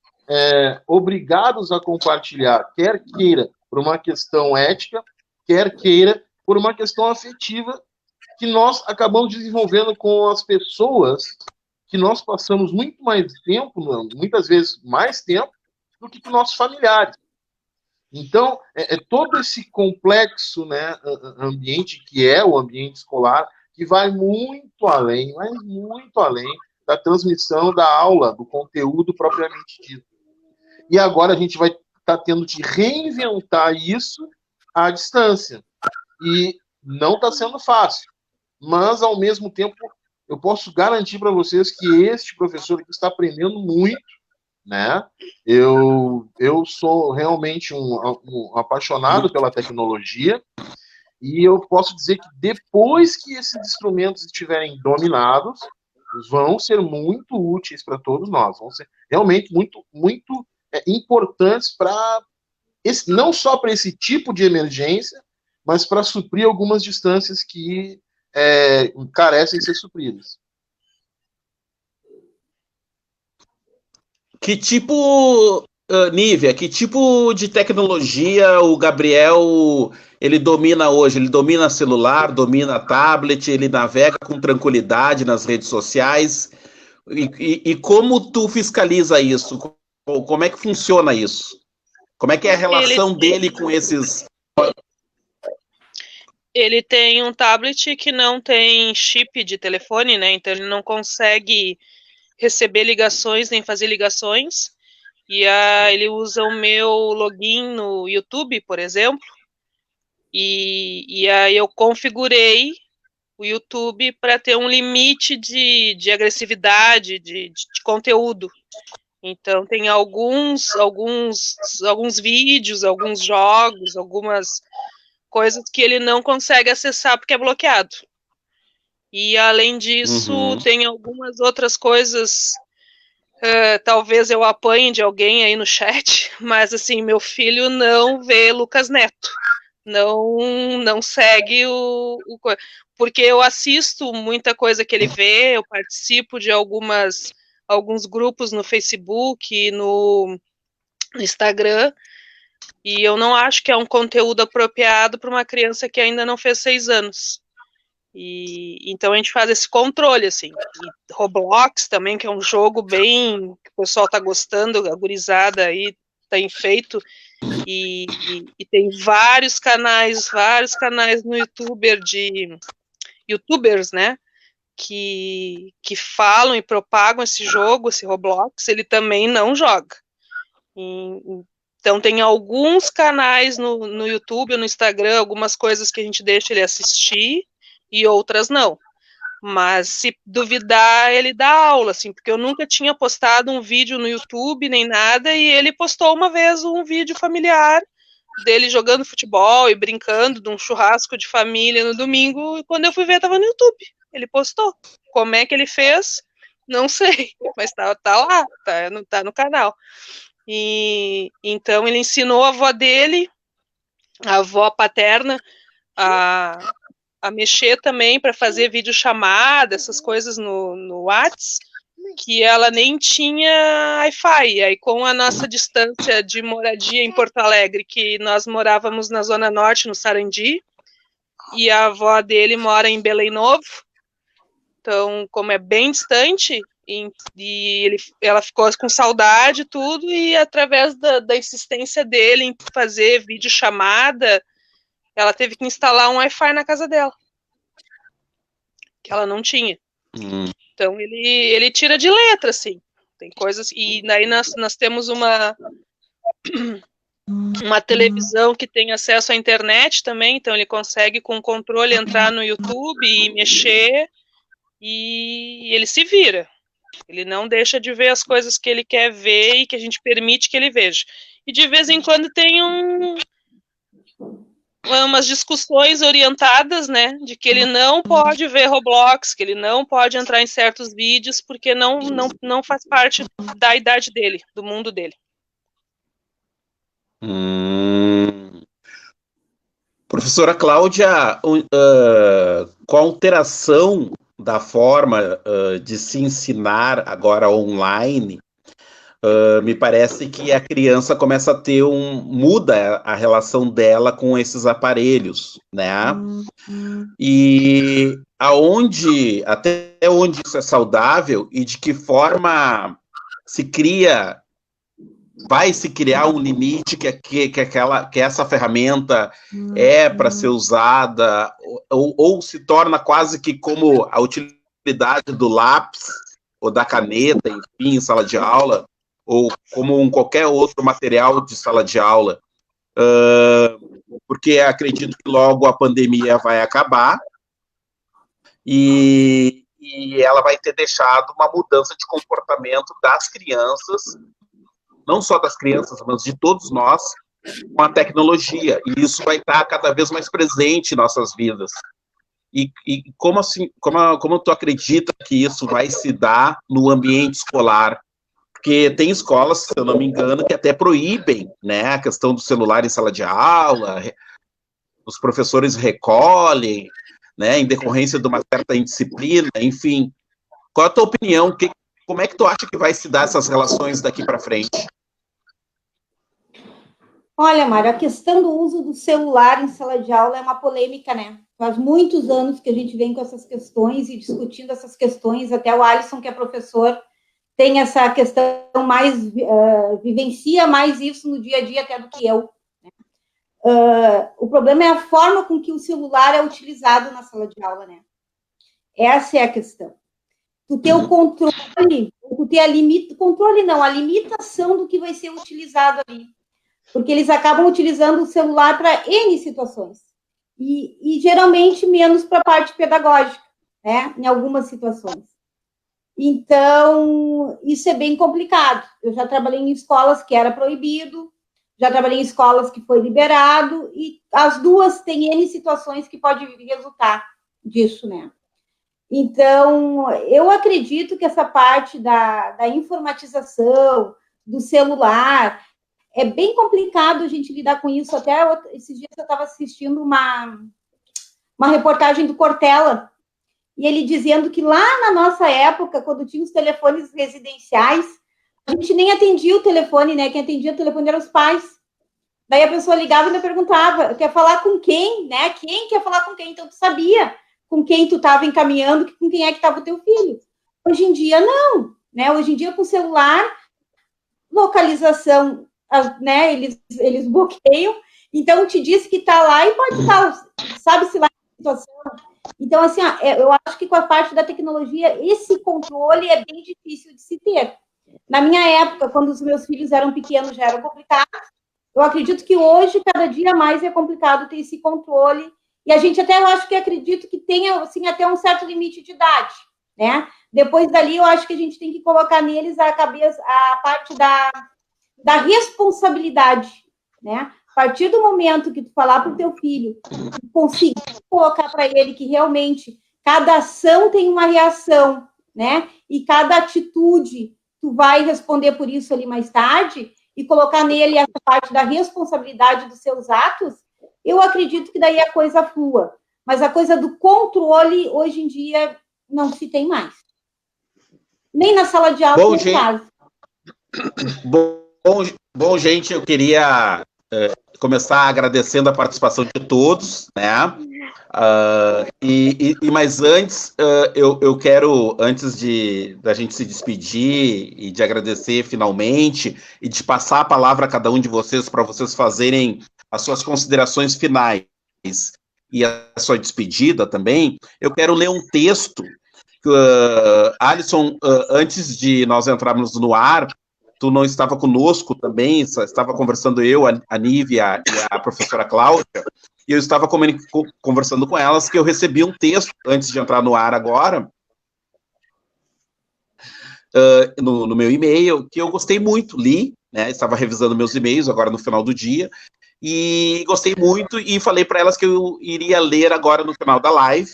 obrigados a compartilhar, quer queira por uma questão ética, quer queira por uma questão afetiva, que nós acabamos desenvolvendo com as pessoas que nós passamos muito mais tempo, muitas vezes mais tempo, do que com nossos familiares. Então, todo esse complexo, né, ambiente que é o ambiente escolar, que vai muito além, mas muito além da transmissão da aula, do conteúdo propriamente dito. E agora a gente vai estar tendo de reinventar isso à distância. E não está sendo fácil. Mas, ao mesmo tempo, eu posso garantir para vocês que este professor aqui está aprendendo muito, né? Eu sou realmente um apaixonado pela tecnologia e eu posso dizer que depois que esses instrumentos estiverem dominados, vão ser muito úteis para todos nós, vão ser realmente muito, muito importantes para não só para esse tipo de emergência, mas para suprir algumas distâncias que carecem de ser supridas. Que tipo, Nívia, que tipo de tecnologia o Gabriel ele domina hoje? Ele domina celular, domina tablet, ele navega com tranquilidade nas redes sociais? E como tu fiscaliza isso? Como é que funciona isso? Como é que é a relação dele com esses... Ele tem um tablet que não tem chip de telefone, né? Então ele não consegue receber ligações nem fazer ligações. E ele usa o meu login no YouTube, por exemplo. E aí eu configurei o YouTube para ter um limite de agressividade, de conteúdo. Então tem alguns vídeos, alguns jogos, algumas coisas que ele não consegue acessar porque é bloqueado. E além disso, tem algumas outras coisas, talvez eu apanhe de alguém aí no chat, mas assim, meu filho não vê Lucas Neto, não segue porque eu assisto muita coisa que ele vê, eu participo de alguns grupos no Facebook e no Instagram, e eu não acho que é um conteúdo apropriado para uma criança que ainda não fez 6 anos. E então a gente faz esse controle, assim. E Roblox também, que é um jogo bem que o pessoal tá gostando, a gurizada aí tem feito, e tem vários canais no YouTubers, né, que falam e propagam esse jogo, esse Roblox. Ele também não joga. Então tem alguns canais no YouTube ou no Instagram, algumas coisas que a gente deixa ele assistir e outras não. Mas se duvidar, ele dá aula, assim, porque eu nunca tinha postado um vídeo no YouTube nem nada, e ele postou uma vez um vídeo familiar dele jogando futebol e brincando de um churrasco de família no domingo, e quando eu fui ver, estava no YouTube. Ele postou. Como é que ele fez? Não sei, mas tá lá, tá no canal. E então ele ensinou a avó dele, a avó paterna, a mexer também para fazer videochamada, essas coisas no WhatsApp, que ela nem tinha Wi-Fi. Aí, com a nossa distância de moradia em Porto Alegre, que nós morávamos na Zona Norte, no Sarandi, e a avó dele mora em Belém Novo, então, como é bem distante, ela ficou com saudade e tudo, e através da insistência dele em fazer videochamada, ela teve que instalar um Wi-Fi na casa dela, que ela não tinha. Então, ele tira de letra, assim. Tem coisas... E daí nós temos uma televisão que tem acesso à internet também, então ele consegue, com o controle, entrar no YouTube e mexer, e ele se vira. Ele não deixa de ver as coisas que ele quer ver e que a gente permite que ele veja. E de vez em quando tem umas discussões orientadas, né, de que ele não pode ver Roblox, que ele não pode entrar em certos vídeos, porque não faz parte da idade dele, do mundo dele. Professora Cláudia, com a alteração da forma de se ensinar agora online, me parece que a criança começa a ter muda a relação dela com esses aparelhos, né? E até onde isso é saudável e de que forma vai se criar um limite que essa ferramenta é para ser usada, ou se torna quase que como a utilidade do lápis ou da caneta, enfim, em sala de aula, ou como qualquer outro material de sala de aula, porque acredito que logo a pandemia vai acabar e ela vai ter deixado uma mudança de comportamento das crianças, não só das crianças, mas de todos nós, com a tecnologia, e isso vai estar cada vez mais presente em nossas vidas. E como assim, como tu acredita que isso vai se dar no ambiente escolar? Porque tem escolas, se eu não me engano, que até proíbem, né, a questão do celular em sala de aula, os professores recolhem, né, em decorrência de uma certa indisciplina, enfim. Qual a tua opinião? Como é que tu acha que vai se dar essas relações daqui para frente? Olha, Mário, a questão do uso do celular em sala de aula é uma polêmica, né? Faz muitos anos que a gente vem com essas questões e discutindo essas questões, até o Alisson, que é professor, tem essa questão mais, vivencia mais isso no dia a dia até do que eu. O problema é a forma com que o celular é utilizado na sala de aula, né? Essa é a questão. Tu ter o controle, tu ter a limitação do que vai ser utilizado ali. Porque eles acabam utilizando o celular para N situações. E geralmente menos para a parte pedagógica, né? Em algumas situações. Então, isso é bem complicado. Eu já trabalhei em escolas que era proibido, já trabalhei em escolas que foi liberado, e as duas têm N situações que pode resultar disso, né? Então, eu acredito que essa parte da informatização, do celular, é bem complicado a gente lidar com isso. Até esses dias eu estava assistindo uma reportagem do Cortella, e ele dizendo que lá na nossa época, quando tinha os telefones residenciais, a gente nem atendia o telefone, né? Quem atendia o telefone eram os pais. Daí a pessoa ligava e me perguntava, quer falar com quem, né? Quem quer falar com quem? Então, tu sabia com quem tu estava encaminhando, com quem é que estava o teu filho. Hoje em dia, não. Né? Hoje em dia, com o celular, localização, né? Eles bloqueiam, então te diz que está lá e pode estar, sabe-se lá a situação. Então, assim, eu acho que com a parte da tecnologia, esse controle é bem difícil de se ter. Na minha época, quando os meus filhos eram pequenos, já era complicado. Eu acredito que hoje, cada dia mais, é complicado ter esse controle. E a gente até, eu acho que acredito que tenha, assim, até um certo limite de idade, né? Depois dali, eu acho que a gente tem que colocar neles a parte da responsabilidade, né? A partir do momento que tu falar para o teu filho, conseguir colocar para ele que realmente cada ação tem uma reação né? E cada atitude, tu vai responder por isso ali mais tarde, e colocar nele essa parte da responsabilidade dos seus atos, eu acredito que daí a coisa flua. Mas a coisa do controle, hoje em dia, não se tem mais. Nem na sala de aula, nem em casa. Bom, gente, eu queria começar agradecendo a participação de todos, né? Mas antes, eu quero, antes da gente se despedir e de agradecer finalmente, e de passar a palavra a cada um de vocês para vocês fazerem as suas considerações finais e a sua despedida também, eu quero ler um texto que, Alisson, antes de nós entrarmos no ar, tu não estava conosco também, estava conversando eu, a Nívia e a professora Cláudia, e eu estava conversando com elas que eu recebi um texto, antes de entrar no ar agora, no meu e-mail, que eu gostei muito, li, né, estava revisando meus e-mails agora no final do dia, e gostei muito, e falei para elas que eu iria ler agora no final da live.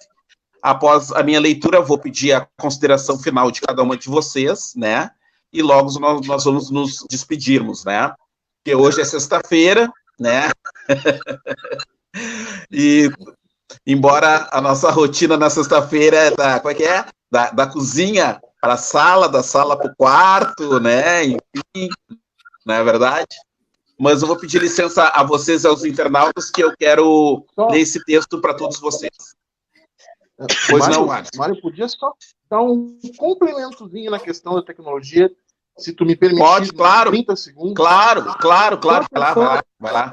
Após a minha leitura, eu vou pedir a consideração final de cada uma de vocês, né, e logo nós vamos nos despedirmos, né? Porque hoje é sexta-feira, né? E embora a nossa rotina na sexta-feira é como é que é? Da cozinha para a sala, da sala para o quarto, né? Enfim, não é verdade? Mas eu vou pedir licença a vocês, aos internautas, que eu quero ler esse texto para todos vocês. Pois não, Mário, podia só dar um complementozinho na questão da tecnologia, se tu me permitir. Pode, claro. 30 segundos. Claro. Vai lá.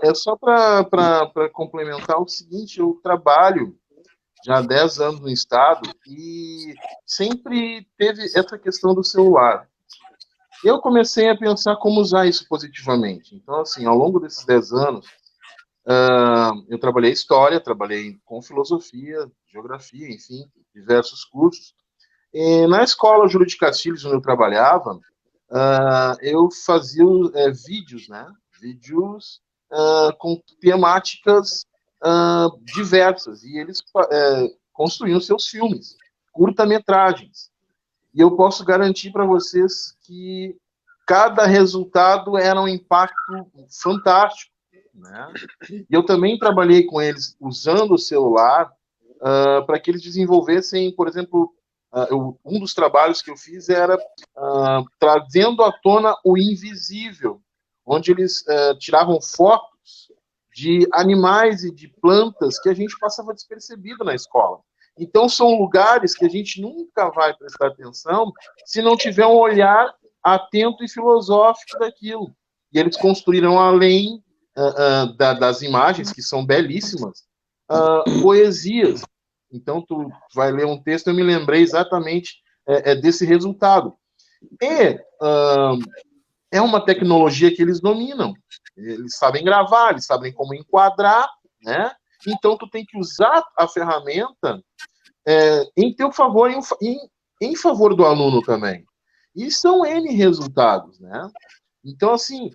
É só para complementar o seguinte, eu trabalho já há 10 anos no Estado e sempre teve essa questão do celular. Eu comecei a pensar como usar isso positivamente. Então, assim, ao longo desses 10 anos, eu trabalhei história, trabalhei com filosofia, geografia, enfim, diversos cursos. E na escola Júlio de Castilhos, onde eu trabalhava, eu fazia vídeos, né? Vídeos com temáticas diversas. E eles construíam seus filmes, curta-metragens. E eu posso garantir para vocês que cada resultado era um impacto fantástico, né? E eu também trabalhei com eles usando o celular para que eles desenvolvessem, por exemplo, um dos trabalhos que eu fiz era trazendo à tona o invisível, onde eles tiravam fotos de animais e de plantas que a gente passava despercebido na escola. Então, são lugares que a gente nunca vai prestar atenção se não tiver um olhar atento e filosófico daquilo. E eles construíram, além das imagens, que são belíssimas, poesias. Então, tu vai ler um texto, eu me lembrei exatamente desse resultado. E é uma tecnologia que eles dominam. Eles sabem gravar, eles sabem como enquadrar, né? Então, tu tem que usar a ferramenta em teu favor, em favor do aluno também. E são N resultados, né? Então, assim,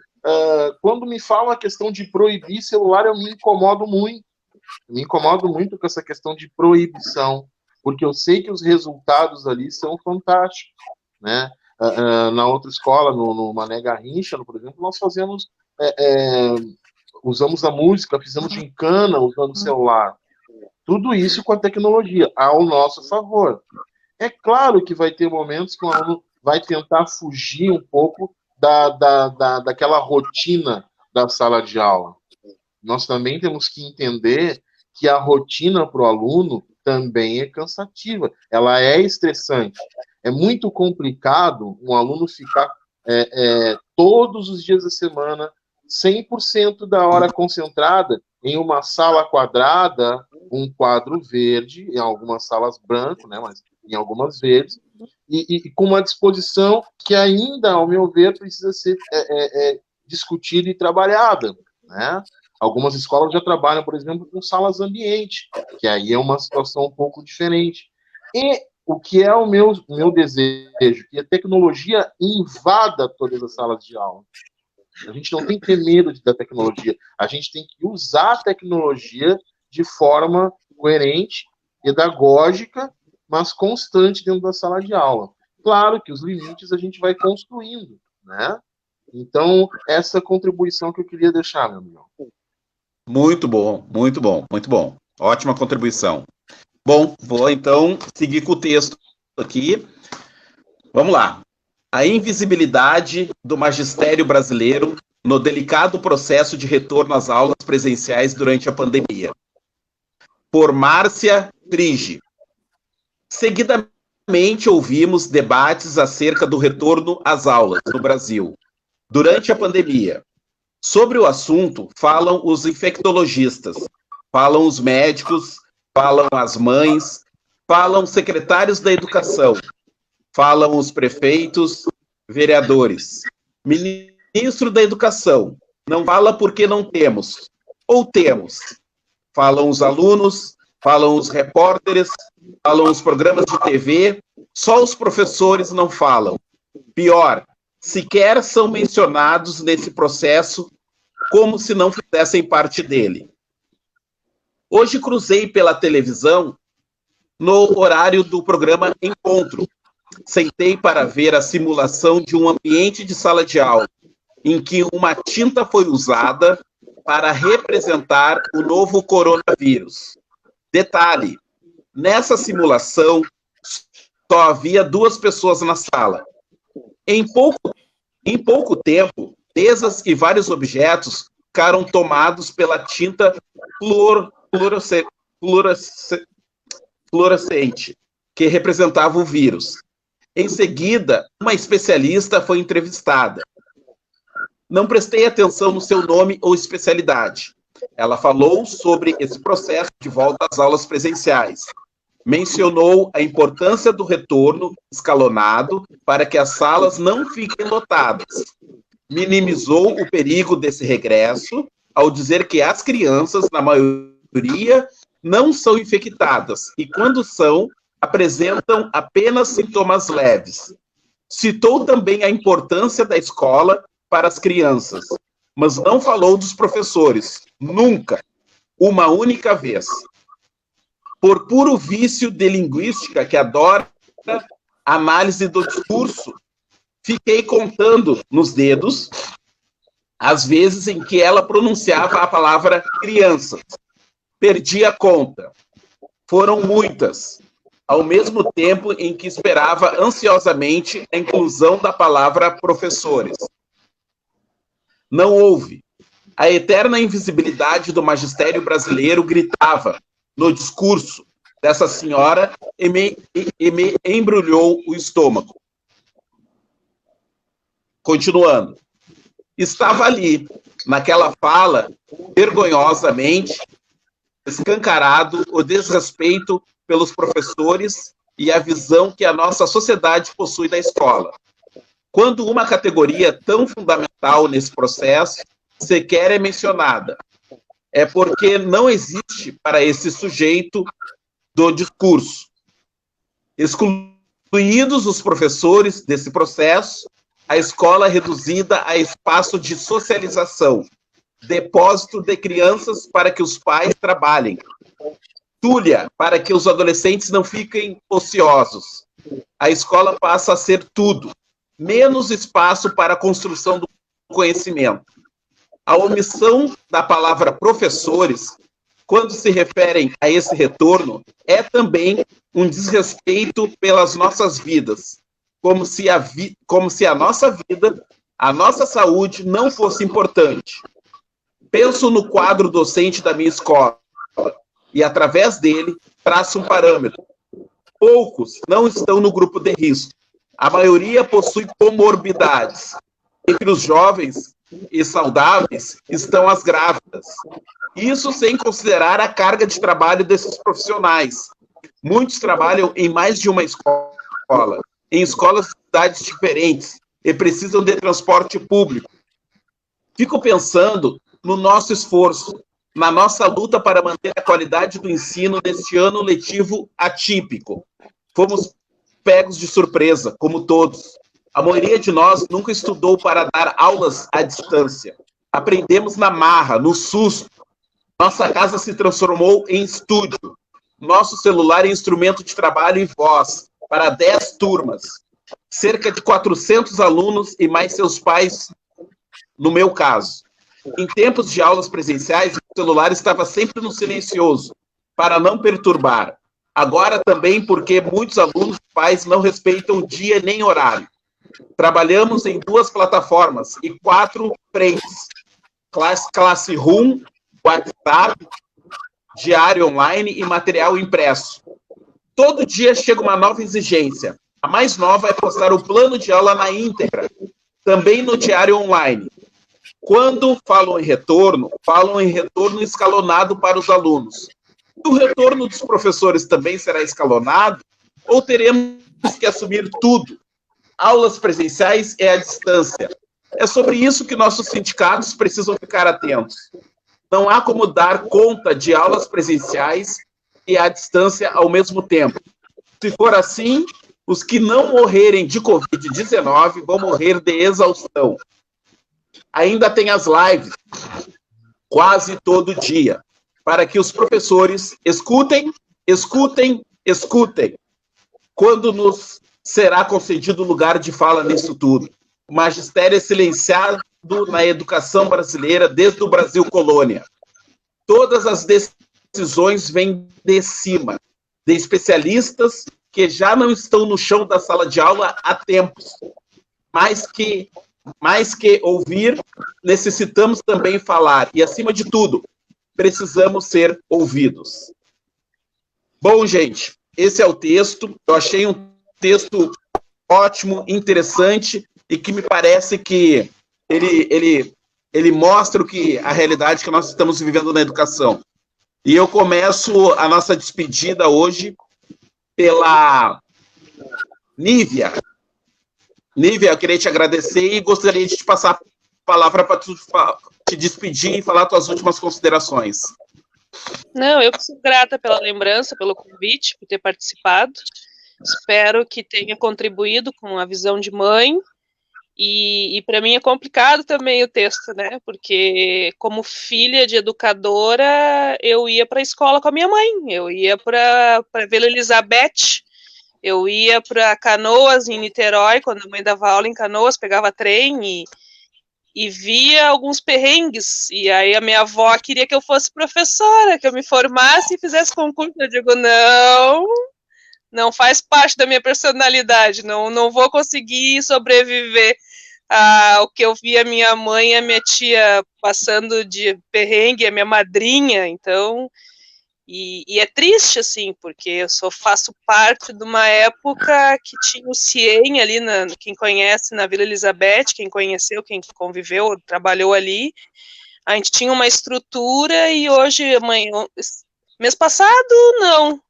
quando me falam a questão de proibir celular, eu me incomodo muito. Me incomodo muito com essa questão de proibição, porque eu sei que os resultados ali são fantásticos, né? Na outra escola, no Mané Garrincha, por exemplo, nós fazemos, usamos a música, fizemos gincana usando o celular. Tudo isso com a tecnologia, ao nosso favor. É claro que vai ter momentos que o aluno vai tentar fugir um pouco daquela rotina da sala de aula. Nós também temos que entender que a rotina para o aluno também é cansativa, ela é estressante. É muito complicado um aluno ficar todos os dias da semana 100% da hora concentrada em uma sala quadrada, um quadro verde, em algumas salas branco, né, mas em algumas verdes, e com uma disposição que ainda, ao meu ver, precisa ser discutida e trabalhada, né? Algumas escolas já trabalham, por exemplo, com salas ambiente, que aí é uma situação um pouco diferente. E o que é o meu desejo? Que a tecnologia invada todas as salas de aula. A gente não tem que ter medo da tecnologia. A gente tem que usar a tecnologia de forma coerente, pedagógica mas constante dentro da sala de aula. Claro que os limites a gente vai construindo, né? Então, essa contribuição que eu queria deixar, meu amigo. Muito bom, muito bom, muito bom. Ótima contribuição. Bom, vou então seguir com o texto aqui. Vamos lá. A invisibilidade do magistério brasileiro no delicado processo de retorno às aulas presenciais durante a pandemia. Por Márcia Trigi. Seguidamente ouvimos debates acerca do retorno às aulas no Brasil durante a pandemia. Sobre o assunto, falam os infectologistas, falam os médicos, falam as mães, falam secretários da educação, falam os prefeitos, vereadores. Ministro da Educação não fala porque não temos, ou temos. Falam os alunos, falam os repórteres, falam os programas de TV, só os professores não falam. Pior, sequer são mencionados nesse processo como se não fizessem parte dele. Hoje cruzei pela televisão no horário do programa Encontro. Sentei para ver a simulação de um ambiente de sala de aula, em que uma tinta foi usada para representar o novo coronavírus. Detalhe, nessa simulação só havia 2 pessoas na sala. Em pouco tempo, mesas e vários objetos ficaram tomados pela tinta fluorescente, que representava o vírus. Em seguida, uma especialista foi entrevistada. Não prestei atenção no seu nome ou especialidade. Ela falou sobre esse processo de volta às aulas presenciais. Mencionou a importância do retorno escalonado para que as salas não fiquem lotadas. Minimizou o perigo desse regresso ao dizer que as crianças, na maioria, não são infectadas e, quando são, apresentam apenas sintomas leves. Citou também a importância da escola para as crianças, mas não falou dos professores, nunca, uma única vez. Por puro vício de linguística que adora análise do discurso, fiquei contando nos dedos as vezes em que ela pronunciava a palavra crianças. Perdi a conta. Foram muitas, ao mesmo tempo em que esperava ansiosamente a inclusão da palavra professores. Não houve. A eterna invisibilidade do magistério brasileiro gritava no discurso dessa senhora e me embrulhou o estômago. Continuando. Estava ali, naquela fala, vergonhosamente, escancarado o desrespeito pelos professores e a visão que a nossa sociedade possui da escola. Quando uma categoria tão fundamental nesse processo sequer é mencionada, é porque não existe para esse sujeito do discurso. Excluídos os professores desse processo, a escola é reduzida a espaço de socialização, depósito de crianças para que os pais trabalhem, tulha para que os adolescentes não fiquem ociosos. A escola passa a ser tudo, menos espaço para a construção do conhecimento. A omissão da palavra professores, quando se referem a esse retorno, é também um desrespeito pelas nossas vidas, como se a nossa vida, a nossa saúde não fosse importante. Penso no quadro docente da minha escola e, através dele, traço um parâmetro. Poucos não estão no grupo de risco. A maioria possui comorbidades. Entre os jovens e saudáveis estão as grávidas. Isso sem considerar a carga de trabalho desses profissionais. Muitos trabalham em mais de uma escola, em escolas de cidades diferentes, e precisam de transporte público. Fico pensando no nosso esforço, na nossa luta para manter a qualidade do ensino neste ano letivo atípico. Fomos pegos de surpresa, como todos. A maioria de nós nunca estudou para dar aulas à distância. Aprendemos na marra, no susto. Nossa casa se transformou em estúdio. Nosso celular é instrumento de trabalho e voz para 10 turmas, cerca de 400 alunos e mais seus pais, no meu caso. Em tempos de aulas presenciais, o celular estava sempre no silencioso, para não perturbar. Agora também porque muitos alunos e pais não respeitam dia nem horário. Trabalhamos em 2 plataformas e 4 frentes. Classroom, WhatsApp, diário online e material impresso. Todo dia chega uma nova exigência. A mais nova é postar o plano de aula na íntegra, também no diário online. Quando falam em retorno escalonado para os alunos. O retorno dos professores também será escalonado ou teremos que assumir tudo? Aulas presenciais é à distância. É sobre isso que nossos sindicatos precisam ficar atentos. Não há como dar conta de aulas presenciais e à distância ao mesmo tempo. Se for assim, os que não morrerem de Covid-19 vão morrer de exaustão. Ainda tem as lives, quase todo dia, para que os professores escutem. Quando nos será concedido lugar de fala nisso tudo? O magistério é silenciado na educação brasileira desde o Brasil colônia. Todas as decisões vêm de cima, de especialistas que já não estão no chão da sala de aula há tempos. Mais que ouvir, necessitamos também falar. E, acima de tudo, precisamos ser ouvidos. Bom, gente, esse é o texto. Eu achei um texto ótimo, interessante, e que me parece que ele mostra a realidade que nós estamos vivendo na educação. E eu começo a nossa despedida hoje pela Nívia. Nívia, eu queria te agradecer e gostaria de te passar a palavra para te despedir e falar tuas últimas considerações. Não, eu sou grata pela lembrança, pelo convite, por ter participado. Espero que tenha contribuído com a visão de mãe. E para mim é complicado também o texto, né? Porque como filha de educadora, eu ia para a escola com a minha mãe. Eu ia para Vila Elizabeth. Eu ia para Canoas, em Niterói, quando a mãe dava aula em Canoas, pegava trem e via alguns perrengues. E aí a minha avó queria que eu fosse professora, que eu me formasse e fizesse concurso. Eu digo, não faz parte da minha personalidade, não vou conseguir sobreviver ao que eu vi a minha mãe e a minha tia passando de perrengue, a minha madrinha, então... E é triste, assim, porque eu faço parte de uma época que tinha o CIEM ali, quem conhece, na Vila Elizabeth, quem conheceu, quem conviveu, trabalhou ali, a gente tinha uma estrutura e hoje, mês passado, não.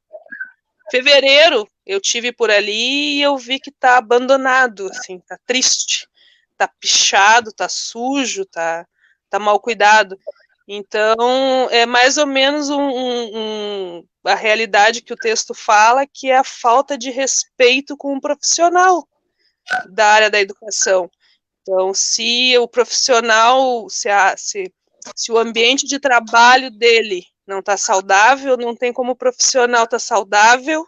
Fevereiro, eu tive por ali e eu vi que tá abandonado, assim, tá triste, tá pichado, tá sujo, tá mal cuidado. Então, é mais ou menos a realidade que o texto fala, que é a falta de respeito com o profissional da área da educação. Então, se o profissional, se o ambiente de trabalho dele não está saudável, não tem como o profissional estar saudável,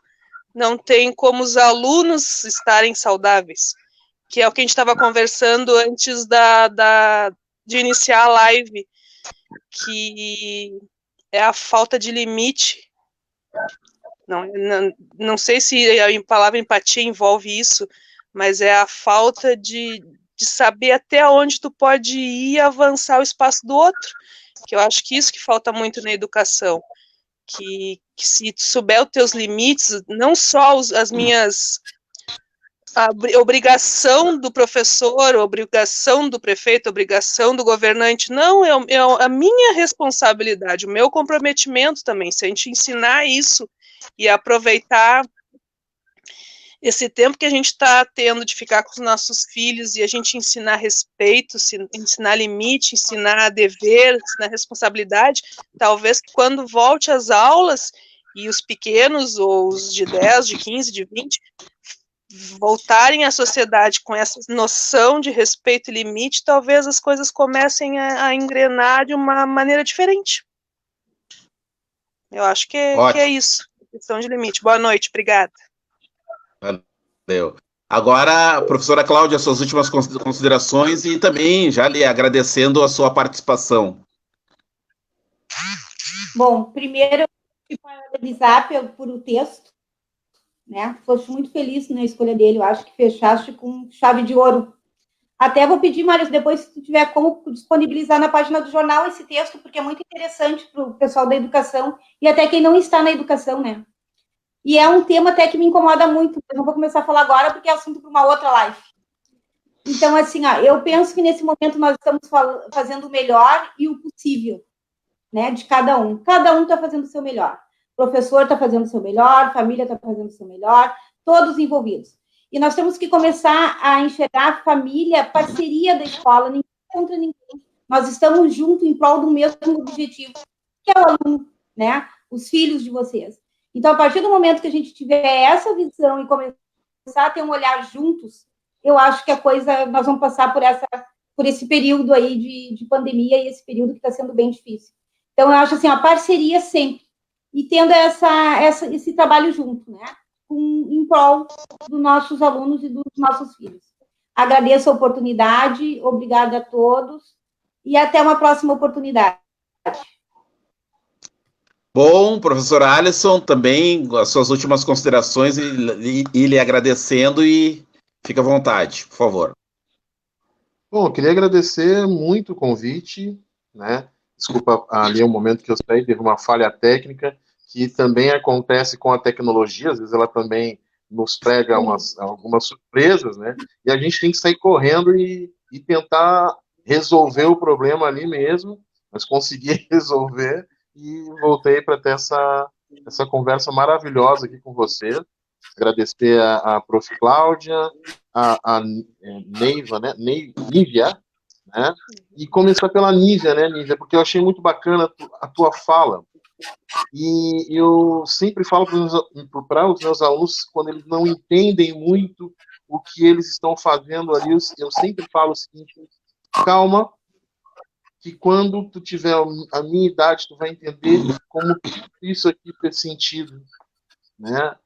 não tem como os alunos estarem saudáveis, que é o que a gente estava conversando antes de iniciar a live, que é a falta de limite. Não sei se a palavra empatia envolve isso, mas é a falta de saber até onde tu pode ir e avançar o espaço do outro, que eu acho que isso que falta muito na educação, que se tu souber os teus limites, não só a obrigação do professor, a obrigação do prefeito, a obrigação do governante, não, é a minha responsabilidade, o meu comprometimento também, se a gente ensinar isso e aproveitar esse tempo que a gente está tendo de ficar com os nossos filhos e a gente ensinar respeito, ensinar limite, ensinar dever, ensinar responsabilidade, talvez quando volte às aulas e os pequenos, ou os de 10, de 15, de 20, voltarem à sociedade com essa noção de respeito e limite, talvez as coisas comecem a engrenar de uma maneira diferente. Eu acho que é isso. questão de limite. Boa noite, obrigada. Valeu. Agora, professora Cláudia, suas últimas considerações e também já lhe agradecendo a sua participação. Bom, primeiro, eu parabenizar por o texto, né? Foste muito feliz na escolha dele, eu acho que fechaste com chave de ouro. Até vou pedir, Mário, depois, se tu tiver como disponibilizar na página do jornal esse texto, porque é muito interessante para o pessoal da educação e até quem não está na educação, né? E é um tema até que me incomoda muito, eu não vou começar a falar agora, porque é assunto para uma outra live. Então, assim, eu penso que nesse momento nós estamos fazendo o melhor e o possível, né, de cada um. Cada um está fazendo o seu melhor. O professor está fazendo o seu melhor, a família está fazendo o seu melhor, todos envolvidos. E nós temos que começar a enxergar a família, parceria da escola, ninguém contra ninguém. Nós estamos juntos em prol do mesmo objetivo, que é o aluno, né? Os filhos de vocês. Então, a partir do momento que a gente tiver essa visão e começar a ter um olhar juntos, eu acho que nós vamos passar por esse período aí de pandemia e esse período que está sendo bem difícil. Então, eu acho assim, a parceria sempre. E tendo esse trabalho junto, né? Em prol dos nossos alunos e dos nossos filhos. Agradeço a oportunidade, obrigada a todos, e até uma próxima oportunidade. Bom, professor Alisson, também as suas últimas considerações e lhe agradecendo, e fica à vontade, por favor. Bom, eu queria agradecer muito o convite, né? Desculpa ali o momento que eu saí, teve uma falha técnica, que também acontece com a tecnologia, às vezes ela também nos prega algumas surpresas, né? E a gente tem que sair correndo e tentar resolver o problema ali mesmo, mas conseguir resolver, e voltei para ter essa conversa maravilhosa aqui com você. Agradecer a Prof. Cláudia, a Neiva, né? Nívia, né? E começar pela Nívia, né, Nívia? Porque eu achei muito bacana a tua fala. E eu sempre falo para os meus alunos, quando eles não entendem muito o que eles estão fazendo ali, eu sempre falo o seguinte: calma, que quando tu tiver a minha idade, tu vai entender como isso aqui fez sentido, né?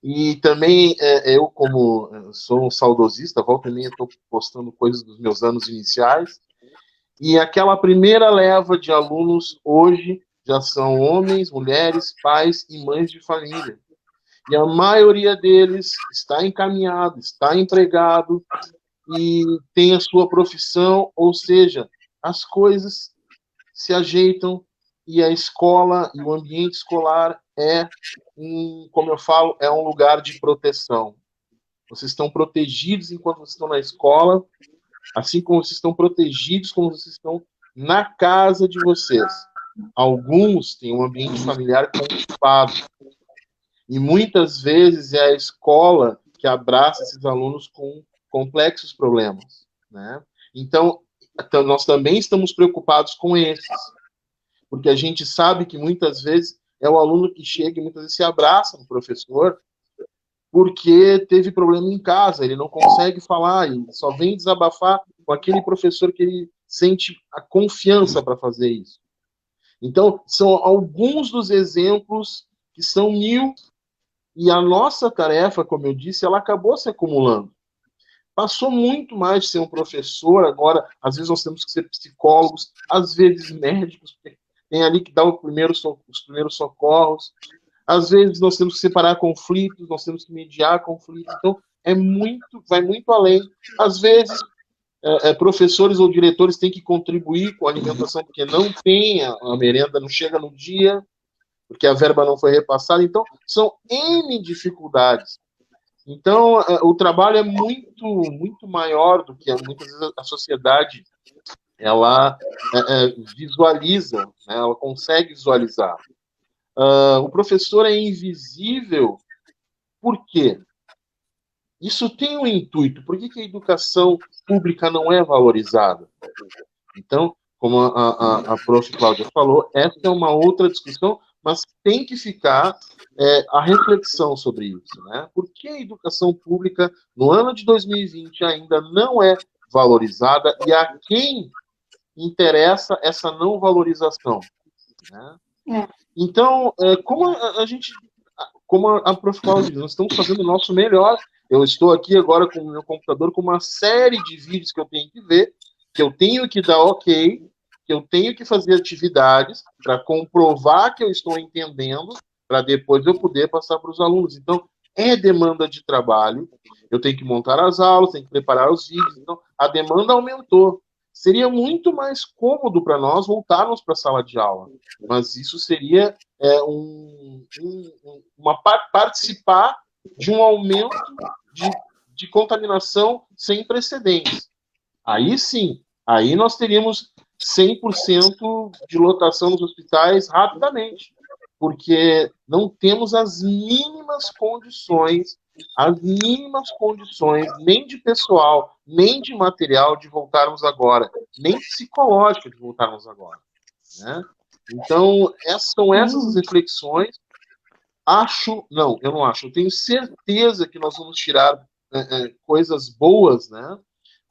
E também eu, como sou um saudosista, volta e meia estou postando coisas dos meus anos iniciais, e aquela primeira leva de alunos hoje já são homens, mulheres, pais e mães de família. E a maioria deles está encaminhado, está empregado e tem a sua profissão, ou seja, as coisas se ajeitam e a escola e o ambiente escolar como eu falo, é um lugar de proteção. Vocês estão protegidos enquanto vocês estão na escola, assim como vocês estão protegidos quando vocês estão na casa de vocês. Alguns têm um ambiente familiar conturbado, e muitas vezes é a escola que abraça esses alunos com complexos problemas, né? Então, nós também estamos preocupados com esses, porque a gente sabe que muitas vezes é o aluno que chega e muitas vezes se abraça no professor porque teve problema em casa, ele não consegue falar, ele só vem desabafar com aquele professor que ele sente a confiança para fazer isso. Então, são alguns dos exemplos, que são 1000, e a nossa tarefa, como eu disse, ela acabou se acumulando. Passou muito mais de ser um professor, agora, às vezes nós temos que ser psicólogos, às vezes médicos, tem ali que dar os primeiros socorros, às vezes nós temos que separar conflitos, nós temos que mediar conflitos, então vai muito além. Às vezes, professores ou diretores têm que contribuir com a alimentação, porque não tem a merenda, não chega no dia, porque a verba não foi repassada, então são N dificuldades. Então, o trabalho é muito, muito maior do que muitas vezes a sociedade ela visualiza, né? Ela consegue visualizar. O professor é invisível. Por quê? Isso tem um intuito. Por que a educação pública não é valorizada? Então, como a Prof. Cláudia falou, essa é uma outra discussão, mas tem que ficar a reflexão sobre isso, né? Por que a educação pública, no ano de 2020, ainda não é valorizada, e a quem interessa essa não valorização, né? Então, como a gente... como a Prof. Cláudia diz, nós estamos fazendo o nosso melhor. Eu estou aqui agora com o meu computador com uma série de vídeos que eu tenho que ver, que eu tenho que dar ok, que eu tenho que fazer atividades para comprovar que eu estou entendendo, para depois eu poder passar para os alunos. Então, é demanda de trabalho, eu tenho que montar as aulas, tenho que preparar os vídeos, então a demanda aumentou. Seria muito mais cômodo para nós voltarmos para a sala de aula, mas isso seria participar de um aumento de contaminação sem precedentes. Aí sim, aí nós teríamos 100% de lotação nos hospitais rapidamente, porque não temos as mínimas condições, nem de pessoal, nem de material de voltarmos agora, nem psicológico de voltarmos agora, né? Então, são essas as reflexões. Eu não acho, eu tenho certeza que nós vamos tirar coisas boas, né,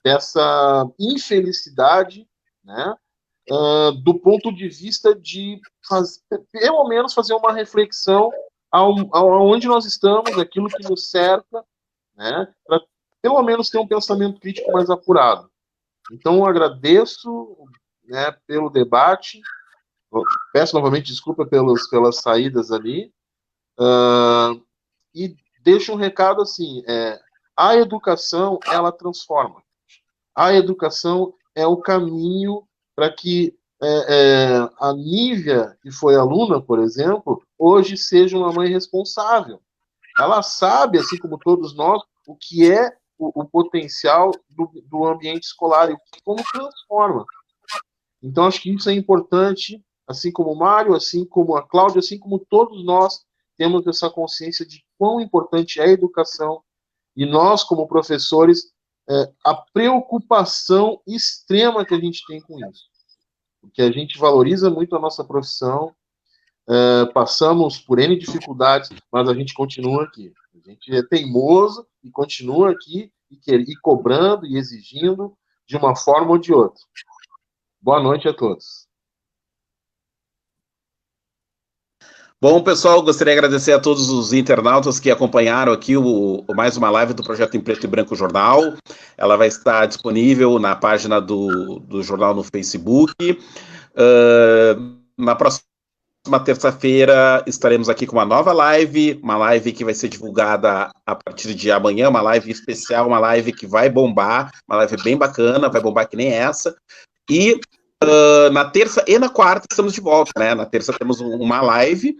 dessa infelicidade, né, do ponto de vista de pelo menos fazer uma reflexão aonde nós estamos, aquilo que nos cerca, né, para pelo menos ter um pensamento crítico mais apurado. Então, eu agradeço, né, pelo debate, peço novamente desculpa pelas saídas ali, e deixo um recado assim, a educação, ela transforma. A educação é o caminho para que a Nívia, que foi aluna, por exemplo, hoje seja uma mãe responsável. Ela sabe, assim como todos nós, o que é o potencial do ambiente escolar e como transforma. Então, acho que isso é importante, assim como o Mário, assim como a Cláudia, assim como todos nós temos essa consciência de quão importante é a educação e nós, como professores, a preocupação extrema que a gente tem com isso. Porque a gente valoriza muito a nossa profissão, passamos por N dificuldades, mas a gente continua aqui. A gente é teimoso e continua aqui e cobrando e exigindo de uma forma ou de outra. Boa noite a todos. Bom, pessoal, gostaria de agradecer a todos os internautas que acompanharam aqui mais uma live do Projeto em Preto e Branco Jornal. Ela vai estar disponível na página do jornal no Facebook. Na próxima terça-feira estaremos aqui com uma nova live, uma live que vai ser divulgada a partir de amanhã, uma live especial, uma live que vai bombar, uma live bem bacana, vai bombar que nem essa. E na terça e na quarta estamos de volta, né? Na terça temos uma live,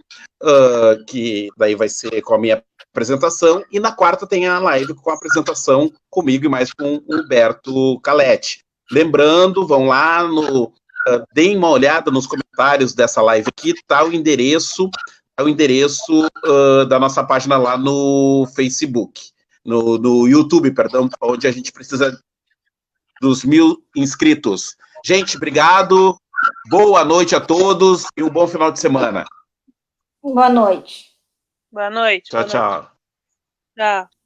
que daí vai ser com a minha apresentação, e na quarta tem a live com a apresentação comigo e mais com o Humberto Caletti. Lembrando, vão lá, deem uma olhada nos comentários dessa live aqui, tá o endereço da nossa página lá no Facebook, no YouTube, perdão, onde a gente precisa dos 1000 inscritos. Gente, obrigado, boa noite a todos e um bom final de semana. Boa noite. Boa noite. Tchau, tchau. Tchau.